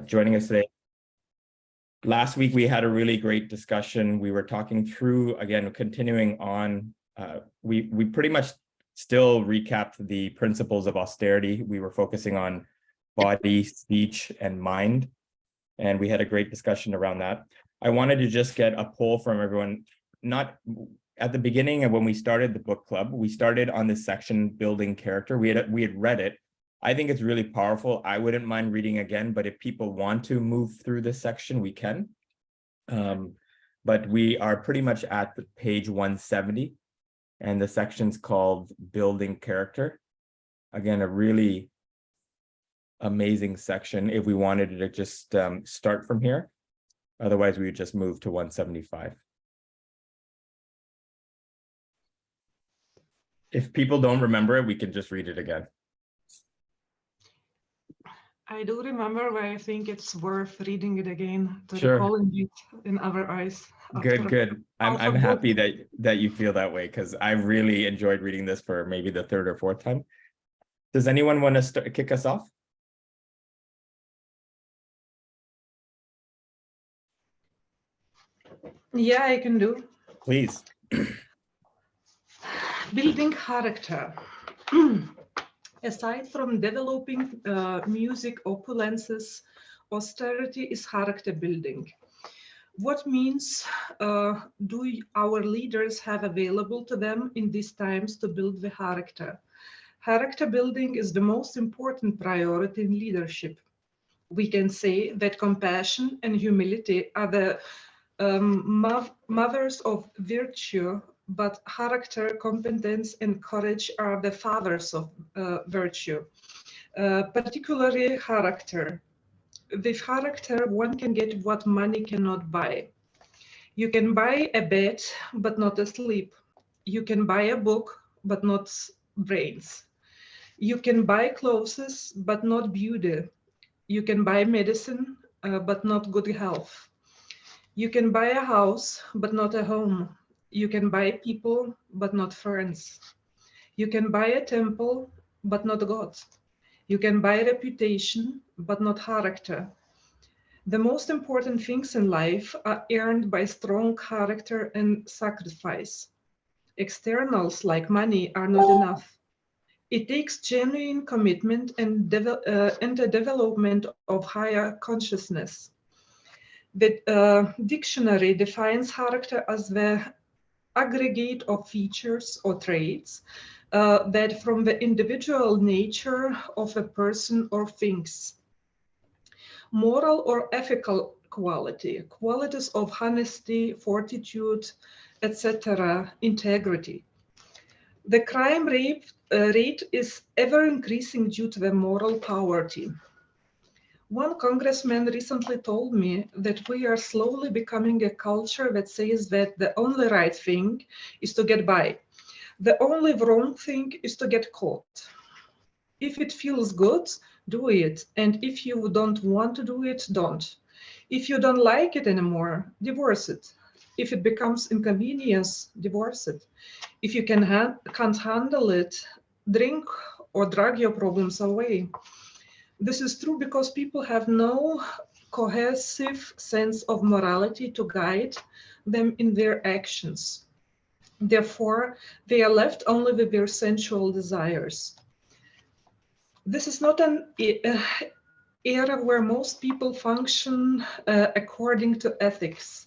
Joining us today. Last week, we had a really great discussion. We were talking through, again, continuing on, we pretty much still recapped the principles of austerity. We were focusing on body, speech, and mind, and we had a great discussion around that. I wanted to just get a poll from everyone. Not at the beginning of when we started the book club, we started on this section, building character. We had read it. I think it's really powerful. I wouldn't mind reading again, but if people want to move through this section, we can. But we are pretty much at the page 170, and the section's called Building Character. Again, a really amazing section if we wanted to just start from here. Otherwise, we would just move to 175. If people don't remember it, we can just read it again. I do remember, but I think it's worth reading it again to Sure. recalling it in our eyes. Good. I'm happy that you feel that way, because I really enjoyed reading this for maybe the third or fourth time. Does anyone want to kick us off? Yeah, I can do. Please. Building character. Aside from developing music opulences, austerity is character building. What means do our leaders have available to them in these times to build the character? Character building is the most important priority in leadership. We can say that compassion and humility are the mothers of virtue, but character, competence, and courage are the fathers of virtue, particularly character. With character, one can get what money cannot buy. You can buy a bed, but not a sleep. You can buy a book, but not brains. You can buy clothes, but not beauty. You can buy medicine, but not good health. You can buy a house, but not a home. You can buy people, but not friends. You can buy a temple, but not God. You can buy reputation, but not character. The most important things in life are earned by strong character and sacrifice. Externals like money are not enough. It takes genuine commitment and the development of higher consciousness. The dictionary defines character as the aggregate of features or traits that from the individual nature of a person or things. Moral or ethical quality, qualities of honesty, fortitude, etc., integrity. The crime rate is ever increasing due to the moral poverty. One congressman recently told me that we are slowly becoming a culture that says that the only right thing is to get by. The only wrong thing is to get caught. If it feels good, do it. And if you don't want to do it, don't. If you don't like it anymore, divorce it. If it becomes inconvenience, divorce it. If you can't handle it, drink or drag your problems away. This is true because people have no cohesive sense of morality to guide them in their actions. Therefore, they are left only with their sensual desires. This is not an era where most people function according to ethics.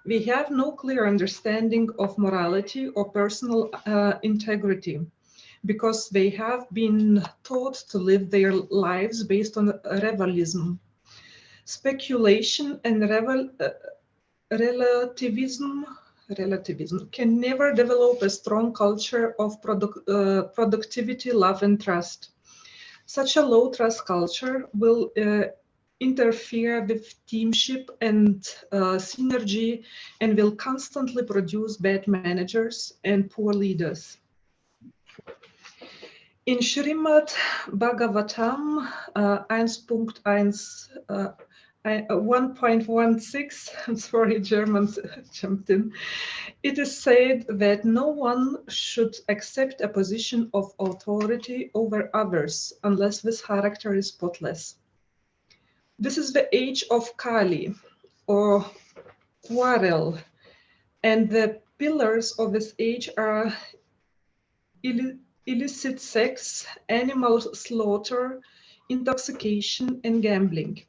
We have no clear understanding of morality or personal integrity, because they have been taught to live their lives based on revelism. Speculation and relativism can never develop a strong culture of productivity, love, and trust. Such a low trust culture will interfere with teamship and synergy, and will constantly produce bad managers and poor leaders. In Srimad Bhagavatam 1.16, I'm sorry, Germans jumped in, it is said that no one should accept a position of authority over others unless this character is spotless. This is the age of Kali or quarrel, and the pillars of this age are illicit sex, animal slaughter, intoxication, and gambling.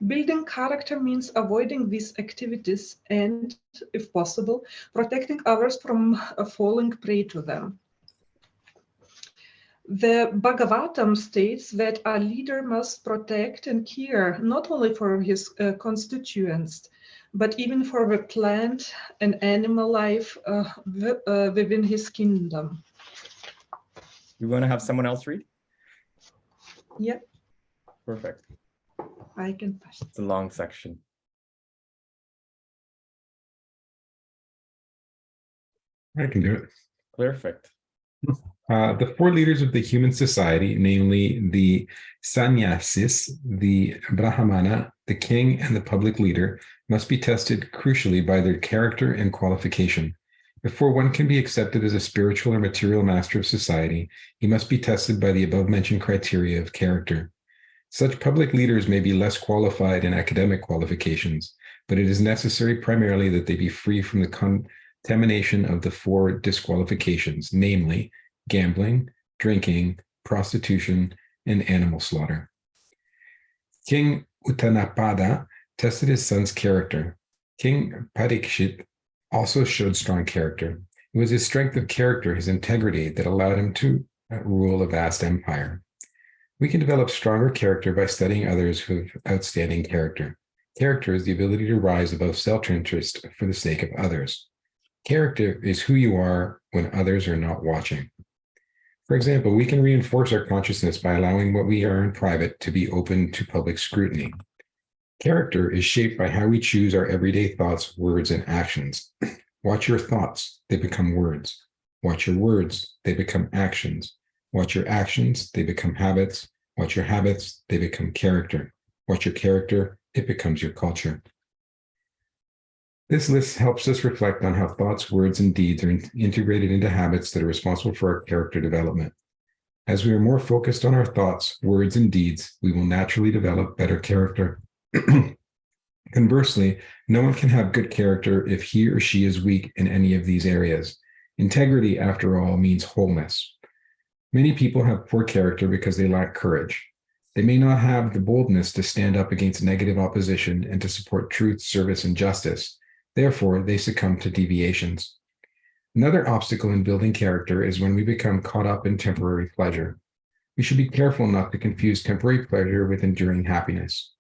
Building character means avoiding these activities and, if possible, protecting others from falling prey to them. The Bhagavatam states that a leader must protect and care not only for his constituents, but even for the plant and animal life within his kingdom. You want to have someone else read? Yeah. Perfect. I can pass. It's a long section. I can do it. Perfect. The four leaders of the human society, namely the sannyasis, the brahmana, the king, and the public leader, must be tested crucially by their character and qualification. Before one can be accepted as a spiritual or material master of society, he must be tested by the above-mentioned criteria of character. Such public leaders may be less qualified in academic qualifications, but it is necessary primarily that they be free from the contamination of the four disqualifications, namely gambling, drinking, prostitution, and animal slaughter. King Uttanapada tested his son's character. King Parikshit also showed strong character. It was his strength of character, his integrity, that allowed him to rule a vast empire. We can develop stronger character by studying others who have outstanding character. Character is the ability to rise above self-interest for the sake of others. Character is who you are when others are not watching. For example, we can reinforce our consciousness by allowing what we are in private to be open to public scrutiny. Character is shaped by how we choose our everyday thoughts, words, and actions. Watch your thoughts, they become words. Watch your words, they become actions. Watch your actions, they become habits. Watch your habits, they become character. Watch your character, it becomes your culture. This list helps us reflect on how thoughts, words, and deeds are integrated into habits that are responsible for our character development. As we are more focused on our thoughts, words, and deeds, we will naturally develop better character. Conversely, no one can have good character if he or she is weak in any of these areas. Integrity, after all, means wholeness. Many people have poor character because they lack courage. They may not have the boldness to stand up against negative opposition and to support truth, service, and justice. Therefore, they succumb to deviations. Another obstacle in building character is when we become caught up in temporary pleasure. We should be careful not to confuse temporary pleasure with enduring happiness.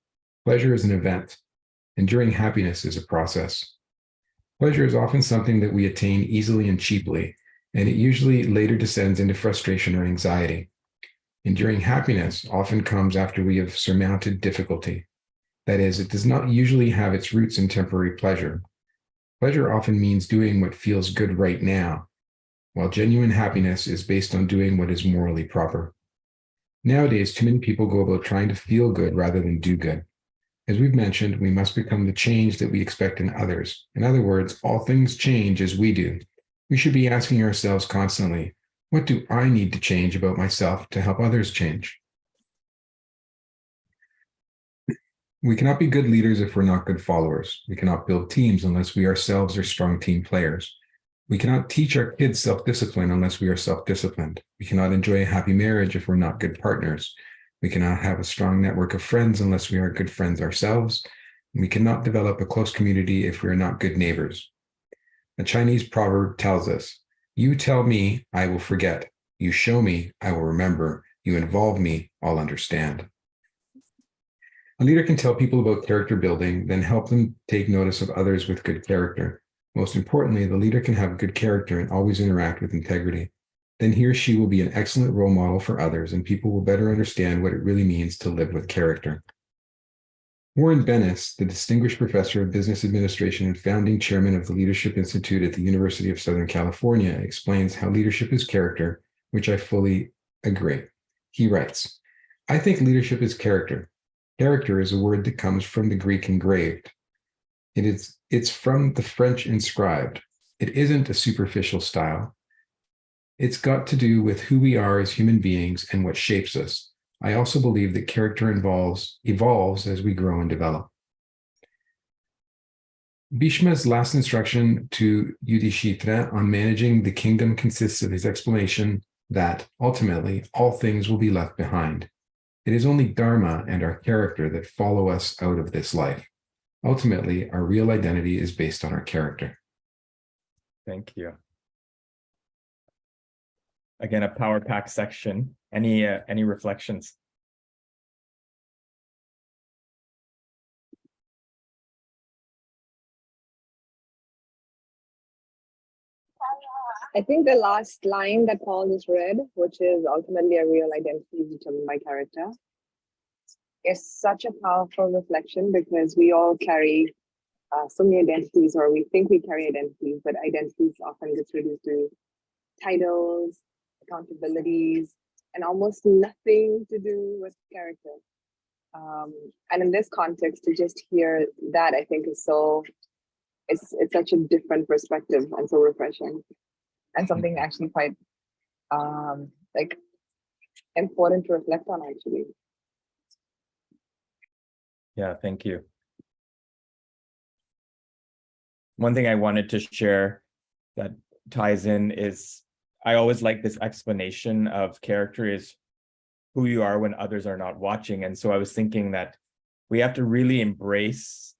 Pleasure is an event. Enduring happiness is a process. Pleasure is often something that we attain easily and cheaply, and it usually later descends into frustration or anxiety. Enduring happiness often comes after we have surmounted difficulty. That is, it does not usually have its roots in temporary pleasure. Pleasure often means doing what feels good right now, while genuine happiness is based on doing what is morally proper. Nowadays, too many people go about trying to feel good rather than do good. As we've mentioned, we must become the change that we expect in others. In other words, all things change as we do. We should be asking ourselves constantly, what do I need to change about myself to help others change? We cannot be good leaders if we're not good followers. We cannot build teams unless we ourselves are strong team players. We cannot teach our kids self-discipline unless we are self-disciplined. We cannot enjoy a happy marriage if we're not good partners. We cannot have a strong network of friends unless we are good friends ourselves. And we cannot develop a close community if we are not good neighbors. A Chinese proverb tells us, "You tell me, I will forget. You show me, I will remember. You involve me, I'll understand." A leader can tell people about character building, then help them take notice of others with good character. Most importantly, the leader can have good character and always interact with integrity. Then he or she will be an excellent role model for others, and people will better understand what it really means to live with character. Warren Bennis, the distinguished professor of business administration and founding chairman of the Leadership Institute at the University of Southern California, explains how leadership is character, which I fully agree. He writes, "I think leadership is character. Character is a word that comes from the Greek engraved. It's from the French inscribed. It isn't a superficial style. It's got to do with who we are as human beings and what shapes us. I also believe that character evolves as we grow and develop. Bhishma's last instruction to Yudhishthira on managing the kingdom consists of his explanation that ultimately all things will be left behind. It is only Dharma and our character that follow us out of this life. Ultimately, our real identity is based on our character. Thank you. Again, a power pack section. Any reflections? I think the last line that Paul just read, which is ultimately a real identity is determined by character, is such a powerful reflection because we all carry so many identities, or we think we carry identities, but identities often gets reduced to titles, accountabilities, and almost nothing to do with character. And in this context, to just hear that, I think is it's such a different perspective and so refreshing. And something actually quite like important to reflect on, actually. Yeah, thank you. One thing I wanted to share that ties in is I always like this explanation of character is who you are when others are not watching. And so I was thinking that we have to really embrace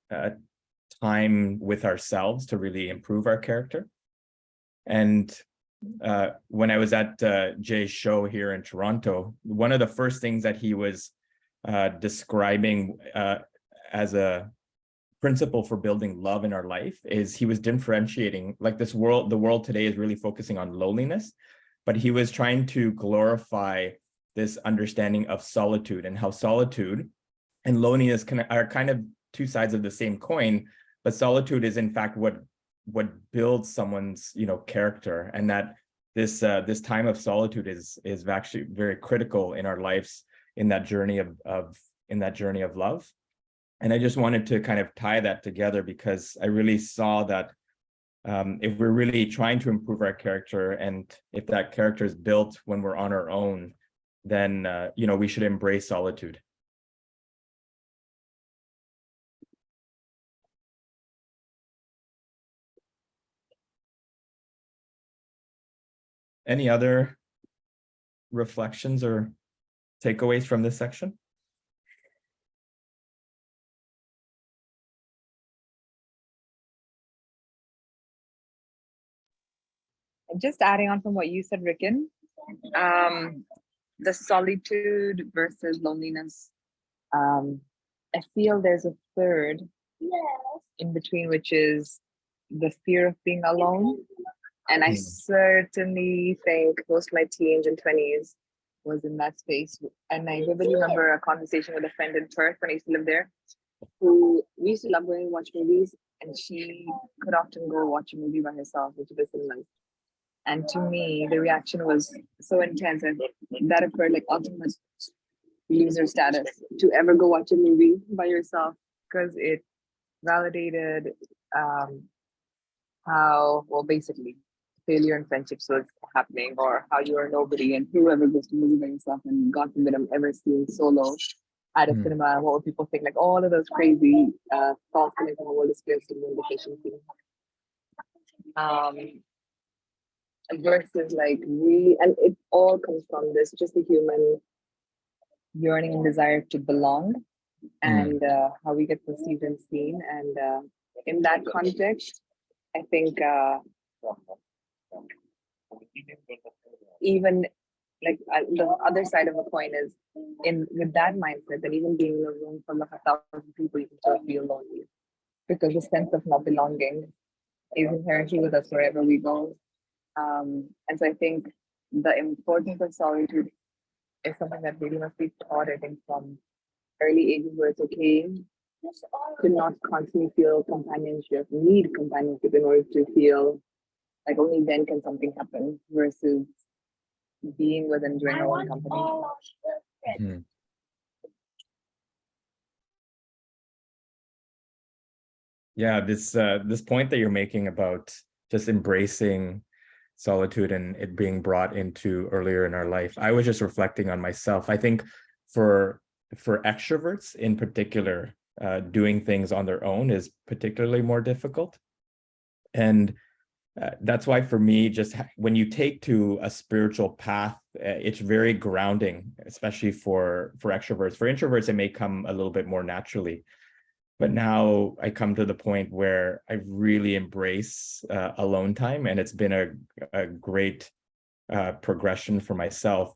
time with ourselves to really improve our character. And when I was at Jay's show here in Toronto, one of the first things that he was describing as a principle for building love in our life is he was differentiating, like the world today is really focusing on loneliness, but he was trying to glorify this understanding of solitude and how solitude and loneliness are kind of two sides of the same coin, but solitude is in fact what builds someone's character, and that this time of solitude is actually very critical in our lives in that journey of love. And I just wanted to kind of tie that together because I really saw that if we're really trying to improve our character, and if that character is built when we're on our own, then we should embrace solitude. Any other reflections or takeaways from this section? Just adding on from what you said, Ricken, the solitude versus loneliness. I feel there's a third in between, which is the fear of being alone. And I certainly think most of my teens and 20s was in that space. And I vividly remember a conversation with a friend in Perth when I used to live there, who we used to love going to watch movies, and she could often go watch a movie by herself, which is cinemas. And to me, the reaction was so intense, and that occurred like ultimate loser status to ever go watch a movie by yourself, because it validated how, well, basically failure in friendships was happening, or how you are nobody, and whoever goes to movie by yourself, and God forbid I'm ever seeing solo at a cinema, what would people think? Like all of those crazy thoughts coming from the world is placed in the invitation thing. Versus like really, and it all comes from this, just the human yearning and desire to belong, and how we get perceived and seen. And in that context, I think even like the other side of the coin is with that mindset, that even being in a room full of 1,000 people, you can still feel lonely, because the sense of not belonging is inherently with us wherever we go. And so I think the importance of solitude is something that really must be taught, I think, from early ages, where it's okay to not constantly feel companionship, need companionship in order to feel like only then can something happen, versus being with and enjoying our own company. Yeah, this point that you're making about just embracing solitude and it being brought into earlier in our life, I was just reflecting on myself. I think for extroverts in particular, doing things on their own is particularly more difficult. And that's why for me, just when you take to a spiritual path, it's very grounding, especially for extroverts. For introverts, it may come a little bit more naturally. But now I come to the point where I really embrace alone time, and it's been a great progression for myself.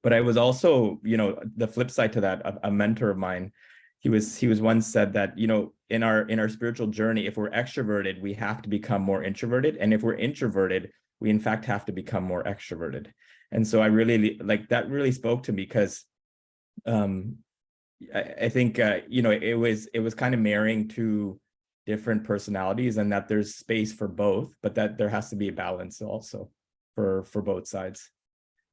But I was also, the flip side to that, a mentor of mine, he was once said that, in our spiritual journey, if we're extroverted, we have to become more introverted. And if we're introverted, we in fact have to become more extroverted. And so I really that really spoke to me, because I think, it was kind of marrying two different personalities, and that there's space for both, but that there has to be a balance also for both sides.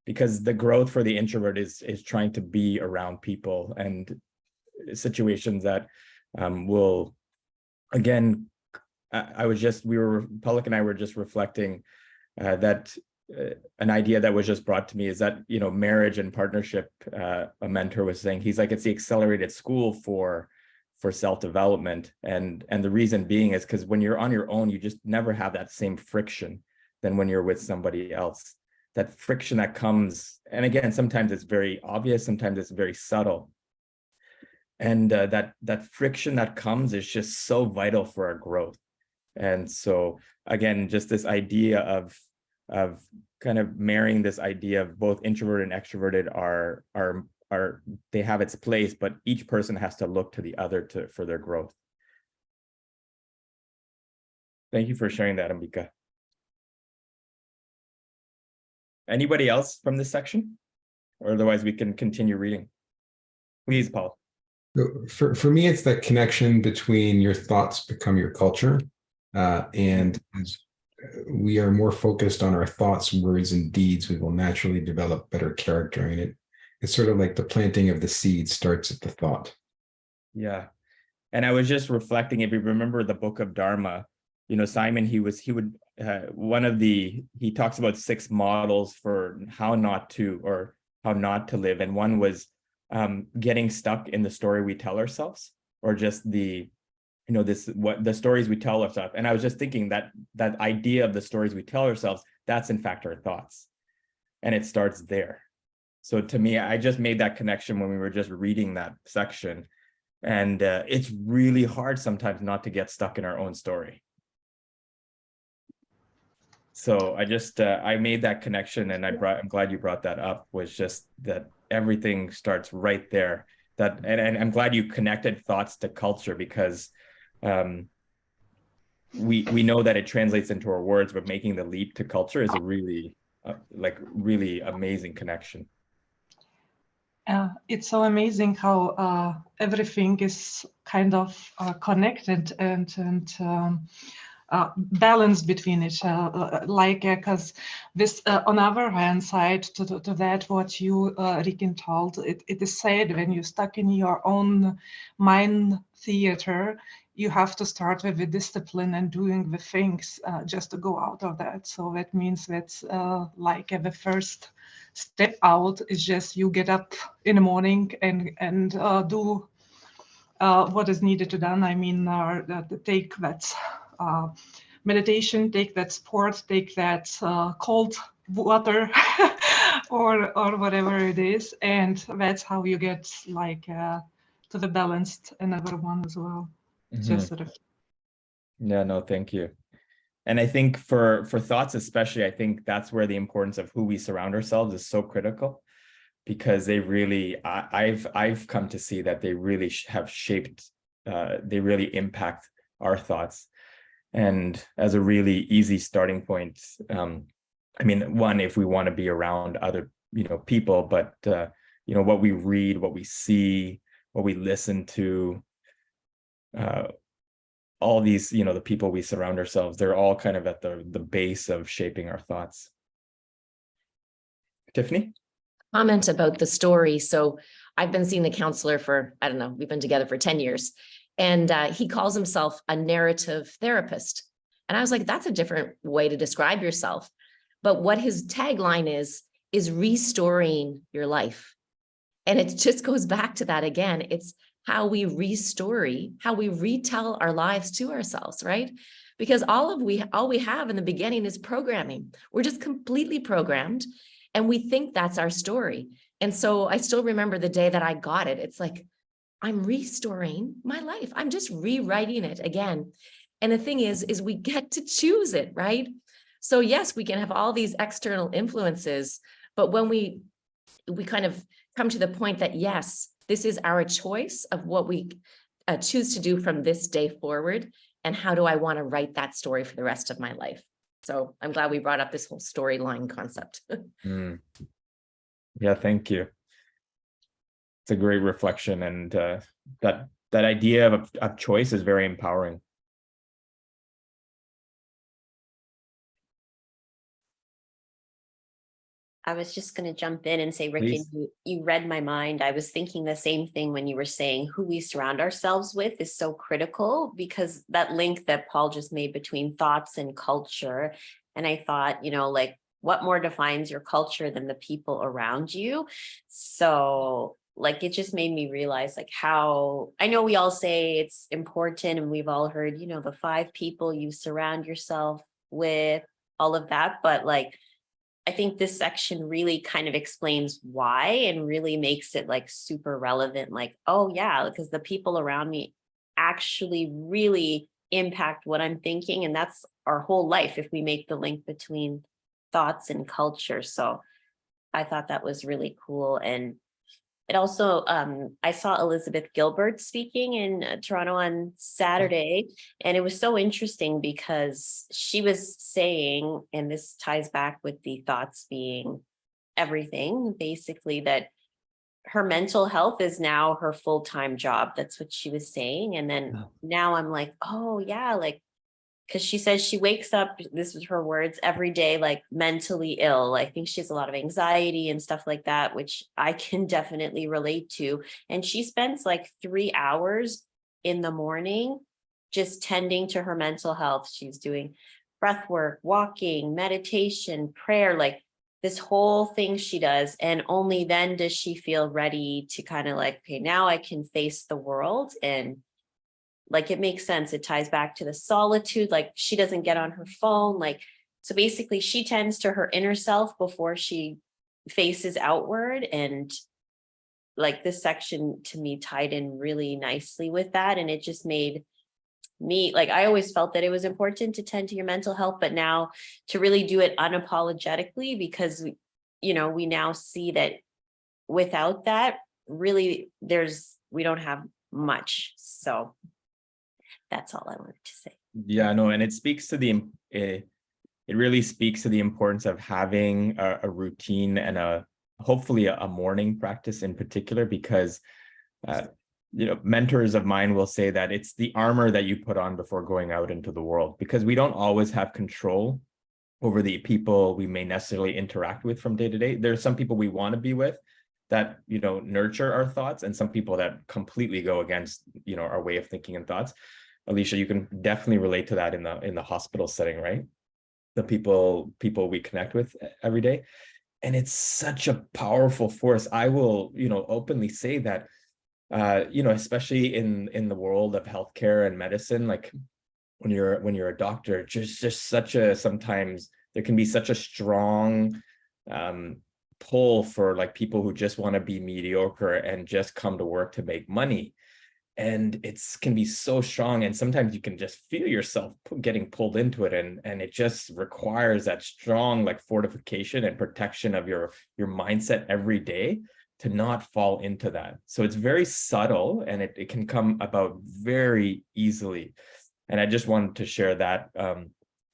Because the growth for the introvert is trying to be around people and situations that will, again, Palak and I were just reflecting that an idea that was just brought to me is that, marriage and partnership, a mentor was saying, he's like, it's the accelerated school for self-development. And the reason being is because when you're on your own, you just never have that same friction than when you're with somebody else. That friction that comes, and again, sometimes it's very obvious, sometimes it's very subtle. And that friction that comes is just so vital for our growth. And so again, just this idea of kind of marrying this idea of both introverted and extroverted are they have its place, but each person has to look to the other for their growth. Thank you for sharing that, Ambika. Anybody else from this section? Or otherwise we can continue reading. Please, Paul. For me, it's that connection between your thoughts become your culture. And as we are more focused on our thoughts, words, and deeds, we will naturally develop better character. And it's sort of like the planting of the seed starts at the thought. Yeah. And I was just reflecting, if you remember the book of Dharma, Simon, he talks about 6 models for how not to live. And one was getting stuck in the story we tell ourselves, or just the stories we tell ourselves. And I was just thinking that idea of the stories we tell ourselves, that's in fact our thoughts, and it starts there. So to me, I just made that connection when we were just reading that section, and it's really hard sometimes not to get stuck in our own story. So I just I made that connection, and I'm glad you brought that up, was just that everything starts right there. And I'm glad you connected thoughts to culture, because we know that it translates into our words, but making the leap to culture is a really really amazing connection. It's so amazing how everything is kind of connected and balance between each other, because this on our hand side to that what you Rikin told, it is said when you're stuck in your own mind theater, you have to start with the discipline and doing the things just to go out of that. So that means that the first step out is just you get up in the morning and do what is needed to done. I mean, take that meditation, take that sport, take that cold water or whatever it is, and that's how you get to the balanced another one as well. Just sort of. Yeah, no, thank you. And I think for thoughts especially, I think that's where the importance of who we surround ourselves is so critical, because they really, I've come to see that they really have shaped, they really impact our thoughts. And as a really easy starting point, I mean, one, if we want to be around other, people, but, what we read, what we see, what we listen to, all these, the people we surround ourselves, they're all kind of at the base of shaping our thoughts. Tiffany? Comment about the story. So I've been seeing the counselor for, I don't know, we've been together for 10 years. And he calls himself a narrative therapist. And I was like, that's a different way to describe yourself. But what his tagline is restoring your life. And it just goes back to that again. It's how we restory, how we retell our lives to ourselves, right? Because all we have in the beginning is programming. We're just completely programmed, and we think that's our story. And so I still remember the day that I got it. It's like, I'm restoring my life. I'm just rewriting it again. And the thing is we get to choose it, right? So yes, we can have all these external influences, but when we kind of come to the point that, yes, this is our choice of what we choose to do from this day forward. And how do I want to write that story for the rest of my life? So I'm glad we brought up this whole storyline concept. Yeah, thank you. It's a great reflection, and that idea of choice is very empowering. I was just going to jump in and say, Rick, Please. you read my mind. I was thinking the same thing when you were saying who we surround ourselves with is so critical, because that link that Paul just made between thoughts and culture. And I thought, like, what more defines your culture than the people around you? So like, it just made me realize like how, I know we all say it's important, and we've all heard, the 5 people you surround yourself with, all of that. But like, I think this section really kind of explains why, and really makes it like super relevant. Like, oh yeah, because the people around me actually really impact what I'm thinking. And that's our whole life if we make the link between thoughts and culture. So I thought that was really cool. And it also, I saw Elizabeth Gilbert speaking in Toronto on Saturday, and it was so interesting because she was saying, and this ties back with the thoughts being everything, basically, that her mental health is now her full-time job. That's what she was saying. And then now I'm like, oh yeah, like, because she says she wakes up, this was her words, every day, like mentally ill. I think she has a lot of anxiety and stuff like that, which I can definitely relate to. And she spends like 3 hours in the morning just tending to her mental health. She's doing breath work, walking, meditation, prayer, like this whole thing she does. And only then does she feel ready to kind of like, okay, now I can face the world. And like, it makes sense. It ties back to the solitude. Like, she doesn't get on her phone. Like, so basically she tends to her inner self before she faces outward. And like, this section to me tied in really nicely with that. And it just made me, like, I always felt that it was important to tend to your mental health, but now to really do it unapologetically, because, we now see that without that, really, we don't have much. So that's all I wanted to say. Yeah, no, and it speaks to it really speaks to the importance of having a routine and hopefully a morning practice in particular, because mentors of mine will say that it's the armor that you put on before going out into the world, because we don't always have control over the people we may necessarily interact with from day to day. There's some people we want to be with that nurture our thoughts, and some people that completely go against our way of thinking and thoughts. Alicia, you can definitely relate to that in the hospital setting, right? The people we connect with every day. And it's such a powerful force. I will, openly say that, especially in the world of healthcare and medicine, like when you're a doctor, just sometimes there can be such a strong pull for like people who just want to be mediocre and just come to work to make money. And can be so strong, and sometimes you can just feel yourself getting pulled into it, and it just requires that strong like fortification and protection of your mindset every day to not fall into that. So it's very subtle, and it can come about very easily. And I just wanted to share that,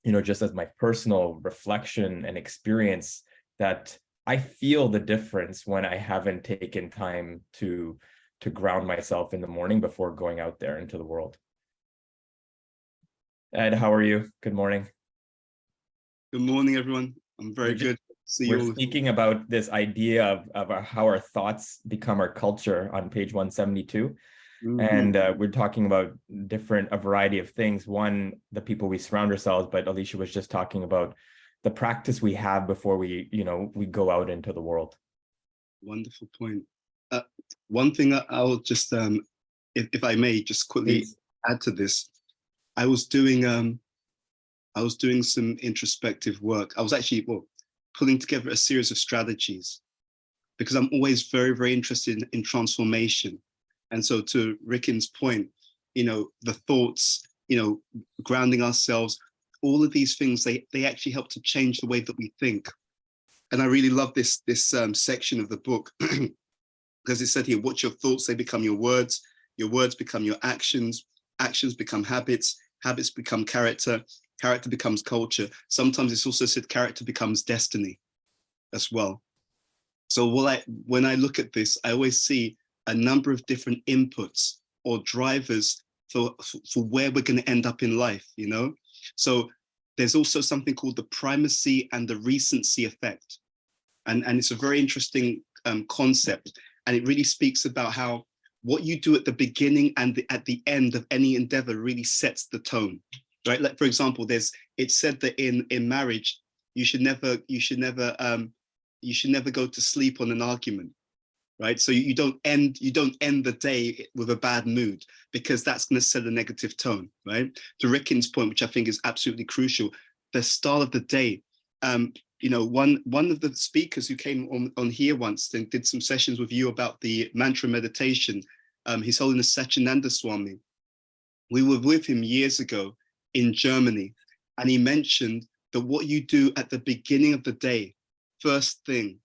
just as my personal reflection and experience, that I feel the difference when I haven't taken time to ground myself in the morning before going out there into the world. Ed, how are you? Good morning. Good morning, everyone. I'm very good. See you all. We're speaking about this idea of how our thoughts become our culture on page 172. Mm-hmm. And we're talking about a variety of things. One, the people we surround ourselves, but Alicia was just talking about the practice we have before we go out into the world. Wonderful point. One thing I'll just, if I may, just quickly Please. add to this. I was doing some introspective work. I was actually, well, pulling together a series of strategies because I'm always very, very interested in transformation. And so to Rickin's point, you know, the thoughts, you know, grounding ourselves, all of these things, they actually help to change the way that we think. And I really love this section of the book because it said here, what's your thoughts? They become your words become your actions become habits become character becomes culture. Sometimes it's also said character becomes destiny as well. So when I look at this, I always see a number of different inputs or drivers for where we're going to end up in life, you know? So there's also something called the primacy and the recency effect. And it's a very interesting concept. And it really speaks about how what you do at the beginning and at the end of any endeavor really sets the tone, right? Like, for example, it's said that in marriage, you should never go to sleep on an argument, right? So you don't end the day with a bad mood because that's going to set a negative tone, right? To Rickin's point, which I think is absolutely crucial, the start of the day. You know, one of the speakers who came on here once and did some sessions with you about the mantra meditation, His Holiness Satchidananda Swami. We were with him years ago in Germany, and he mentioned that what you do at the beginning of the day, first thing,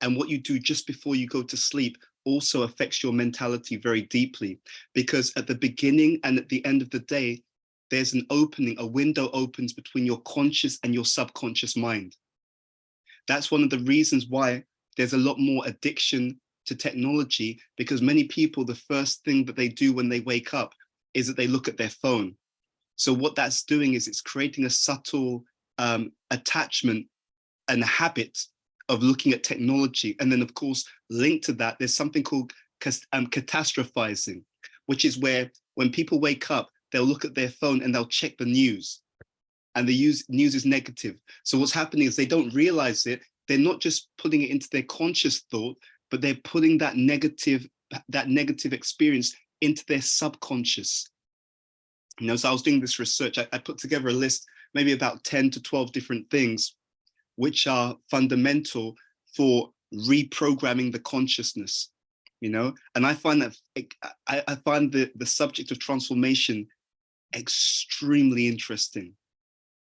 and what you do just before you go to sleep also affects your mentality very deeply, because at the beginning and at the end of the day, there's an opening, a window opens between your conscious and your subconscious mind. That's one of the reasons why there's a lot more addiction to technology, because many people, the first thing that they do when they wake up is that they look at their phone. So what that's doing is it's creating a subtle attachment and habit of looking at technology. And then of course, linked to that, there's something called catastrophizing, which is where when people wake up, they'll look at their phone and they'll check the news. And the news is negative. So what's happening is they don't realize it. They're not just putting it into their conscious thought, but they're putting that negative experience into their subconscious. You know, so I was doing this research. I put together a list, maybe about 10 to 12 different things, which are fundamental for reprogramming the consciousness, you know? And I find that, I find the subject of transformation extremely interesting.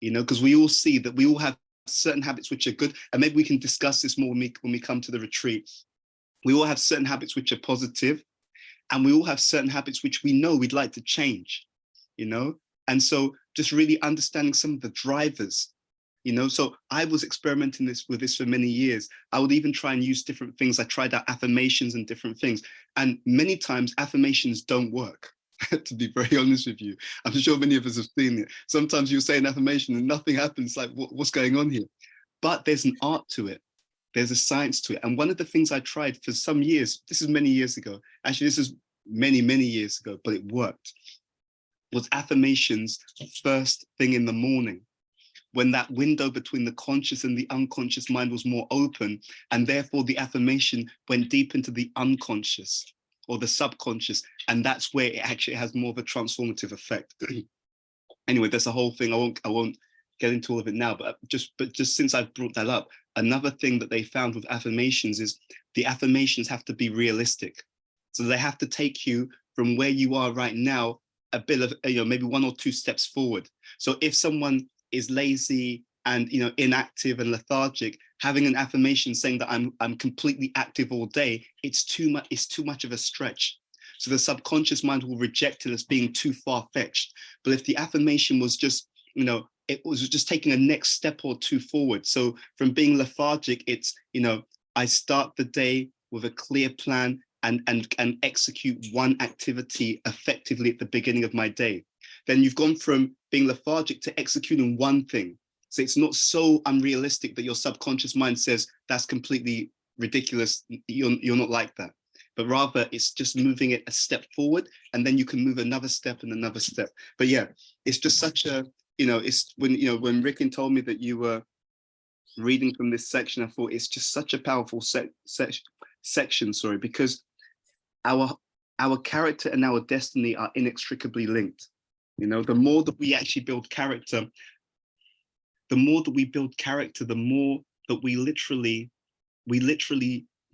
You know, because we all see that we all have certain habits which are good, and maybe we can discuss this more when we come to the retreat. We all have certain habits which are positive, and we all have certain habits which we know we'd like to change, you know? And so just really understanding some of the drivers, you know? So I was experimenting with this for many years. I would even try and use different things. I tried out affirmations and different things. And many times affirmations don't work. To be very honest with you, I'm sure many of us have seen it. Sometimes you say an affirmation and nothing happens, like what's going on here? But there's an art to it. There's a science to it. And one of the things I tried for some years, this is many years ago, actually this is many, many years ago, but it worked, was affirmations first thing in the morning, when that window between the conscious and the unconscious mind was more open, and therefore the affirmation went deep into the unconscious or the subconscious, and that's where it actually has more of a transformative effect. Anyway, that's a whole thing. I won't get into all of it now, but just since I've brought that up, another thing that they found with affirmations is the affirmations have to be realistic. So they have to take you from where you are right now, a bit of, you know, maybe 1 or 2 steps forward. So if someone is lazy and, you know, inactive and lethargic, having an affirmation saying that I'm completely active all day, it's too much of a stretch. So the subconscious mind will reject it as being too far-fetched. But if the affirmation was just, you know, it was just taking a next step or 2 forward. So from being lethargic, it's, you know, I start the day with a clear plan and execute one activity effectively at the beginning of my day. Then you've gone from being lethargic to executing one thing. So it's not so unrealistic that your subconscious mind says that's completely ridiculous. You're not like that. But rather it's just moving it a step forward, and then you can move another step and another step. But yeah, it's just such a, you know, it's when, you know, when Rickin told me that you were reading from this section, I thought it's just such a powerful section, sorry, because our character and our destiny are inextricably linked. You know, the more that we actually build character, the more that we literally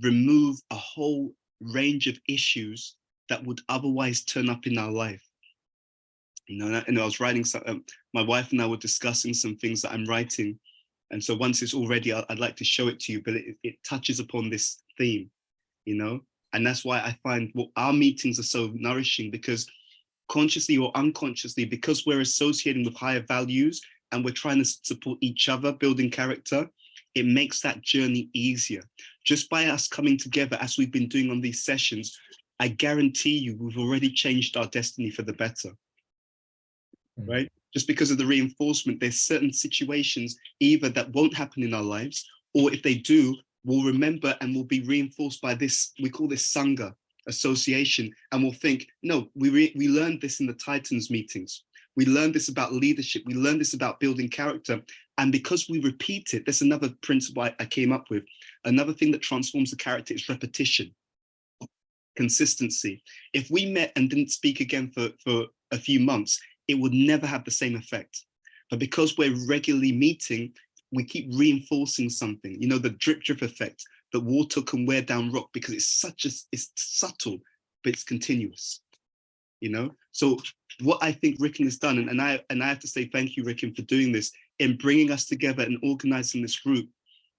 remove a whole range of issues that would otherwise turn up in our life. You know, and I was writing some, my wife and I were discussing some things that I'm writing. And so once it's all ready, I'd like to show it to you, but it touches upon this theme, you know? And that's why I find our meetings are so nourishing, because consciously or unconsciously, because we're associating with higher values and we're trying to support each other, building character, it makes that journey easier. Just by us coming together as we've been doing on these sessions, I guarantee you we've already changed our destiny for the better, right? Just because of the reinforcement, there's certain situations either that won't happen in our lives, or if they do, we'll remember and will be reinforced by this, we call this Sangha, association, and we'll think, no, we learned this in the Titans meetings. We learned this about leadership. We learned this about building character. And because we repeat it, that's another principle I came up with. Another thing that transforms the character is repetition, consistency. If we met and didn't speak again for a few months, it would never have the same effect. But because we're regularly meeting, we keep reinforcing something. You know, the drip drip effect, that water can wear down rock because it's subtle, but it's continuous. You know, so what I think Ricken has done, and I have to say thank you, Ricken, for doing this, in bringing us together and organizing this group.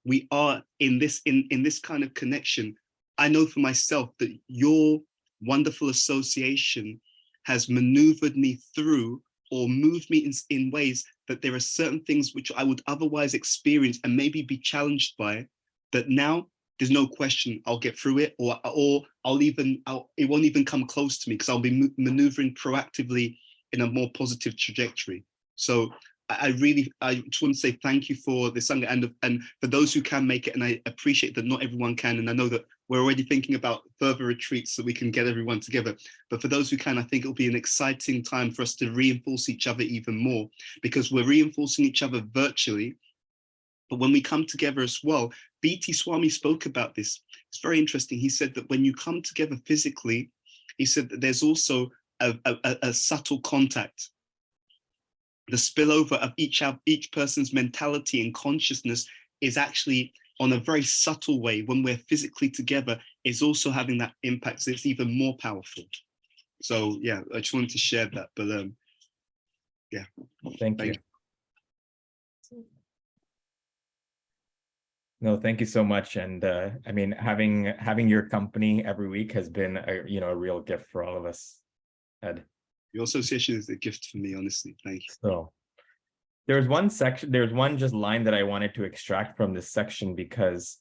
We are in this kind of connection. I know for myself that your wonderful association has maneuvered me through or moved me in ways that there are certain things which I would otherwise experience and maybe be challenged by, that now there's no question I'll get through it, or it won't even come close to me, because I'll be maneuvering proactively in a more positive trajectory. So I just want to say thank you for the Sangha, and for those who can make it, and I appreciate that not everyone can, and I know that we're already thinking about further retreats so we can get everyone together. But for those who can, I think it'll be an exciting time for us to reinforce each other even more, because we're reinforcing each other virtually. But when we come together as well, B.T. Swami spoke about this. It's very interesting. He said that when you come together physically, he said that there's also a subtle contact. The spillover of each person's mentality and consciousness is actually, on a very subtle way, when we're physically together, is also having that impact. So it's even more powerful. So yeah, I just wanted to share that. But yeah. Thank you. No, thank you so much. And I mean, having your company every week has been a real gift for all of us, Ed. Your association is a gift for me, honestly. Thank you. So there's one just line that I wanted to extract from this section, because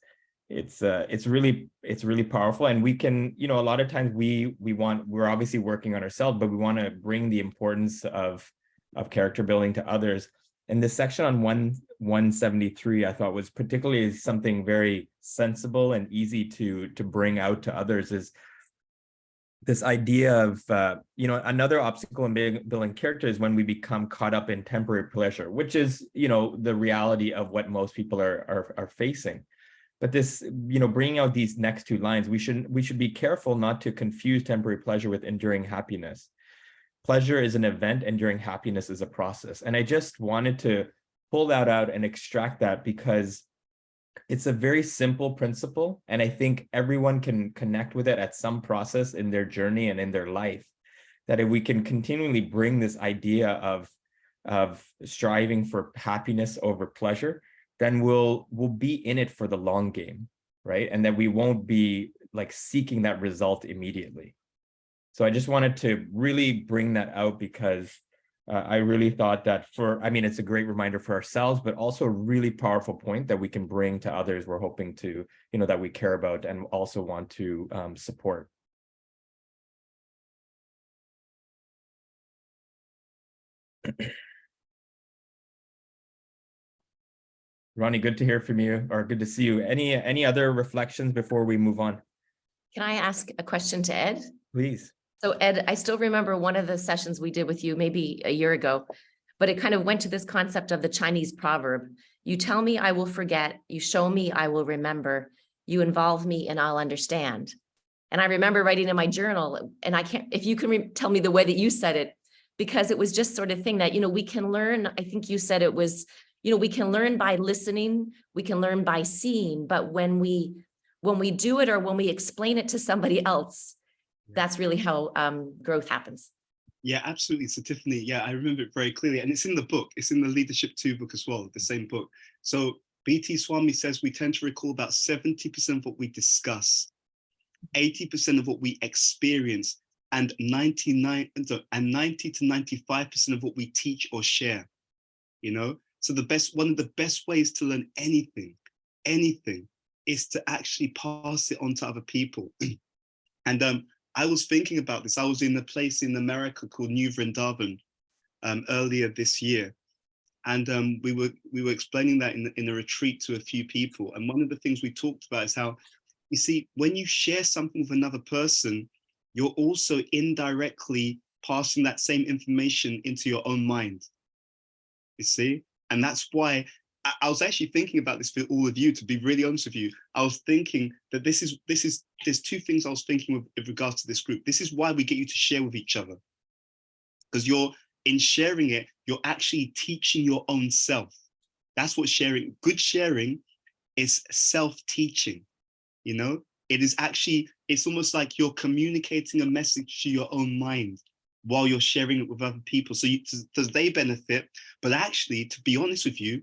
it's really powerful. And we can, a lot of times we're obviously working on ourselves, but we want to bring the importance of character building to others. And this section on 173, I thought was particularly something very sensible and easy to bring out to others, is this idea of, another obstacle in building character is when we become caught up in temporary pleasure, which is, the reality of what most people are facing. But this, bringing out these next two lines, we should be careful not to confuse temporary pleasure with enduring happiness. Pleasure is an event, enduring happiness is a process. And I just wanted to pull that out and extract that, because it's a very simple principle. And I think everyone can connect with it at some process in their journey and in their life, that if we can continually bring this idea of striving for happiness over pleasure, then we'll be in it for the long game, right? And that we won't be like seeking that result immediately. So I just wanted to really bring that out, because I really thought that it's a great reminder for ourselves, but also a really powerful point that we can bring to others we're hoping to, that we care about and also want to support. Ronnie, good to hear from you, or good to see you. Any other reflections before we move on? Can I ask a question to Ed? Please. So Ed, I still remember one of the sessions we did with you maybe a year ago, but it kind of went to this concept of the Chinese proverb. You tell me, I will forget. You show me, I will remember. You involve me and I'll understand. And I remember writing in my journal, and I can't, if you can tell me the way that you said it, because it was just sort of thing that, we can learn. I think you said it was, we can learn by listening, we can learn by seeing, but when we do it or when we explain it to somebody else, that's really how growth happens. Yeah, absolutely. So Tiffany, yeah, I remember it very clearly. And it's in the book. It's in the Leadership 2 book as well, the same book. So B.T. Swami says we tend to recall about 70% of what we discuss, 80% of what we experience, and 90 to 95% of what we teach or share. So one of the best ways to learn anything is to actually pass it on to other people. And I was thinking about this. I was in a place in America called New Vrindavan earlier this year. And we were explaining that in a retreat to a few people. And one of the things we talked about is how, you see, when you share something with another person, you're also indirectly passing that same information into your own mind. You see? And that's why I was actually thinking about this for all of you, to be really honest with you. I was thinking that there's two things I was thinking with regards to this group. This is why we get you to share with each other. Because in sharing it, you're actually teaching your own self. That's what good sharing is self-teaching. It is actually, it's almost like you're communicating a message to your own mind while you're sharing it with other people. So they benefit, but actually, to be honest with you,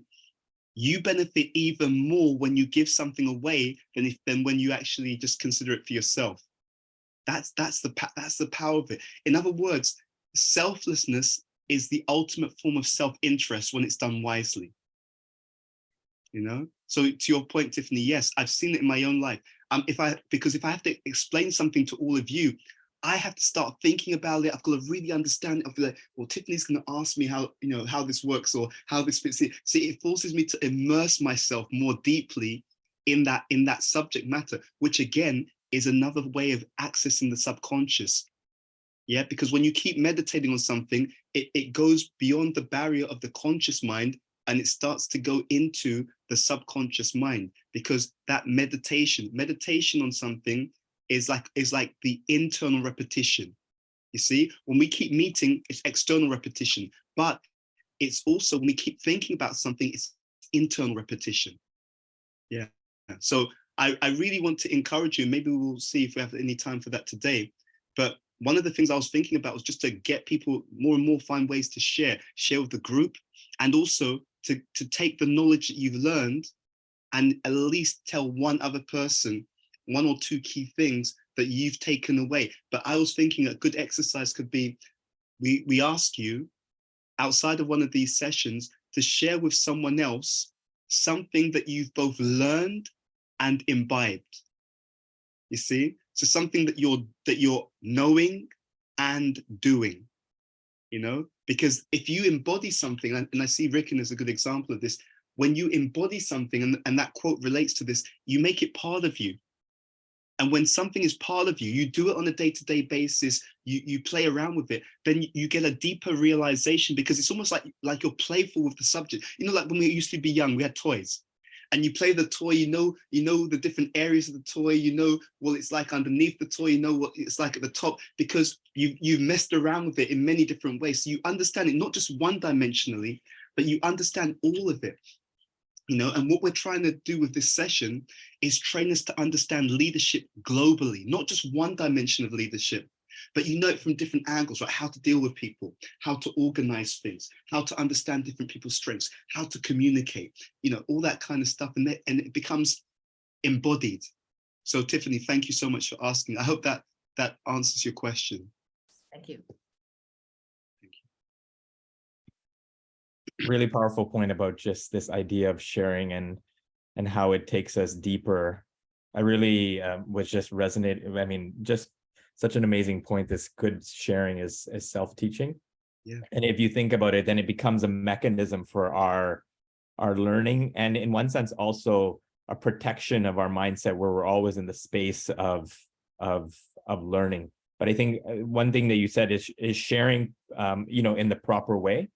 you benefit even more when you give something away than when you actually just consider it for yourself. That's the power of it. In other words, selflessness is the ultimate form of self-interest when it's done wisely. So to your point, Tiffany, yes, I've seen it in my own life. Because if I have to explain something to all of you, I have to start thinking about it. I've got to really understand it. I'll be like, well, Tiffany's going to ask me how this works or how this fits in. See, it forces me to immerse myself more deeply in that subject matter, which again is another way of accessing the subconscious. Yeah, because when you keep meditating on something, it goes beyond the barrier of the conscious mind and it starts to go into the subconscious mind, because that meditation on something is like the internal repetition. You see, when we keep meeting, it's external repetition, but it's also when we keep thinking about something, it's internal repetition. Yeah. So I really want to encourage you. Maybe we'll see if we have any time for that today. But one of the things I was thinking about was just to get people more and more find ways to share with the group, and also to take the knowledge that you've learned and at least tell one other person one or two key things that you've taken away. But I was thinking a good exercise could be, we ask you outside of one of these sessions to share with someone else something that you've both learned and imbibed. You see, so something that you're knowing and doing, because if you embody something, and I see Ricken as a good example of this, when you embody something, and that quote relates to this, you make it part of you. And when something is part of you, you do it on a day-to-day basis, you play around with it, then you get a deeper realization, because it's almost like you're playful with the subject. Like when we used to be young, we had toys. And you play the toy, you know the different areas of the toy, what it's like underneath the toy, what it's like at the top, because you've messed around with it in many different ways. So you understand it not just one-dimensionally, but you understand all of it. And what we're trying to do with this session is train us to understand leadership globally, not just one dimension of leadership, but it from different angles, right? How to deal with people, how to organize things, how to understand different people's strengths, how to communicate, all that kind of stuff. And it becomes embodied. So Tiffany, thank you so much for asking. I hope that answers your question. Thank you. Really powerful point about just this idea of sharing and how it takes us deeper. I really was just resonating. I mean, just such an amazing point. This good sharing is self-teaching. Yeah. And if you think about it, then it becomes a mechanism for our learning, and in one sense also a protection of our mindset, where we're always in the space of learning. But I think one thing that you said is sharing in the proper way.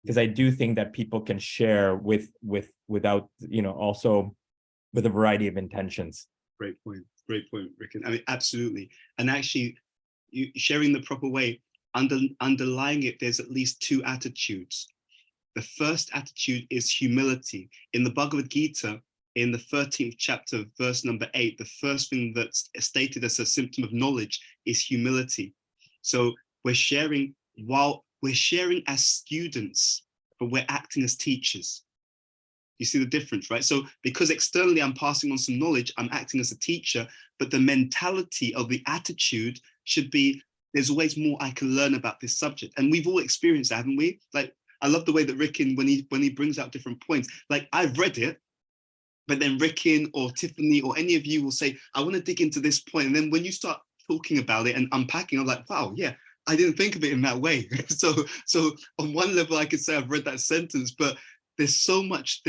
Because I do think that people can share without, also with a variety of intentions. Great point. Great point, Rick. I mean, absolutely. And actually, you sharing the proper way, underlying it, there's at least two attitudes. The first attitude is humility. In the Bhagavad Gita, in the 13th chapter, verse number 8, the first thing that's stated as a symptom of knowledge is humility. So we're sharing as students, but we're acting as teachers. You see the difference, right? So because externally I'm passing on some knowledge, I'm acting as a teacher, but the mentality of the attitude should be, there's always more I can learn about this subject. And we've all experienced that, haven't we? Like, I love the way that Ricken, when he brings out different points, like I've read it, but then Ricken or Tiffany or any of you will say, I want to dig into this point. And then when you start talking about it and unpacking, I'm like, wow, yeah, I didn't think of it in that way. So on one level, I could say I've read that sentence, but there's so much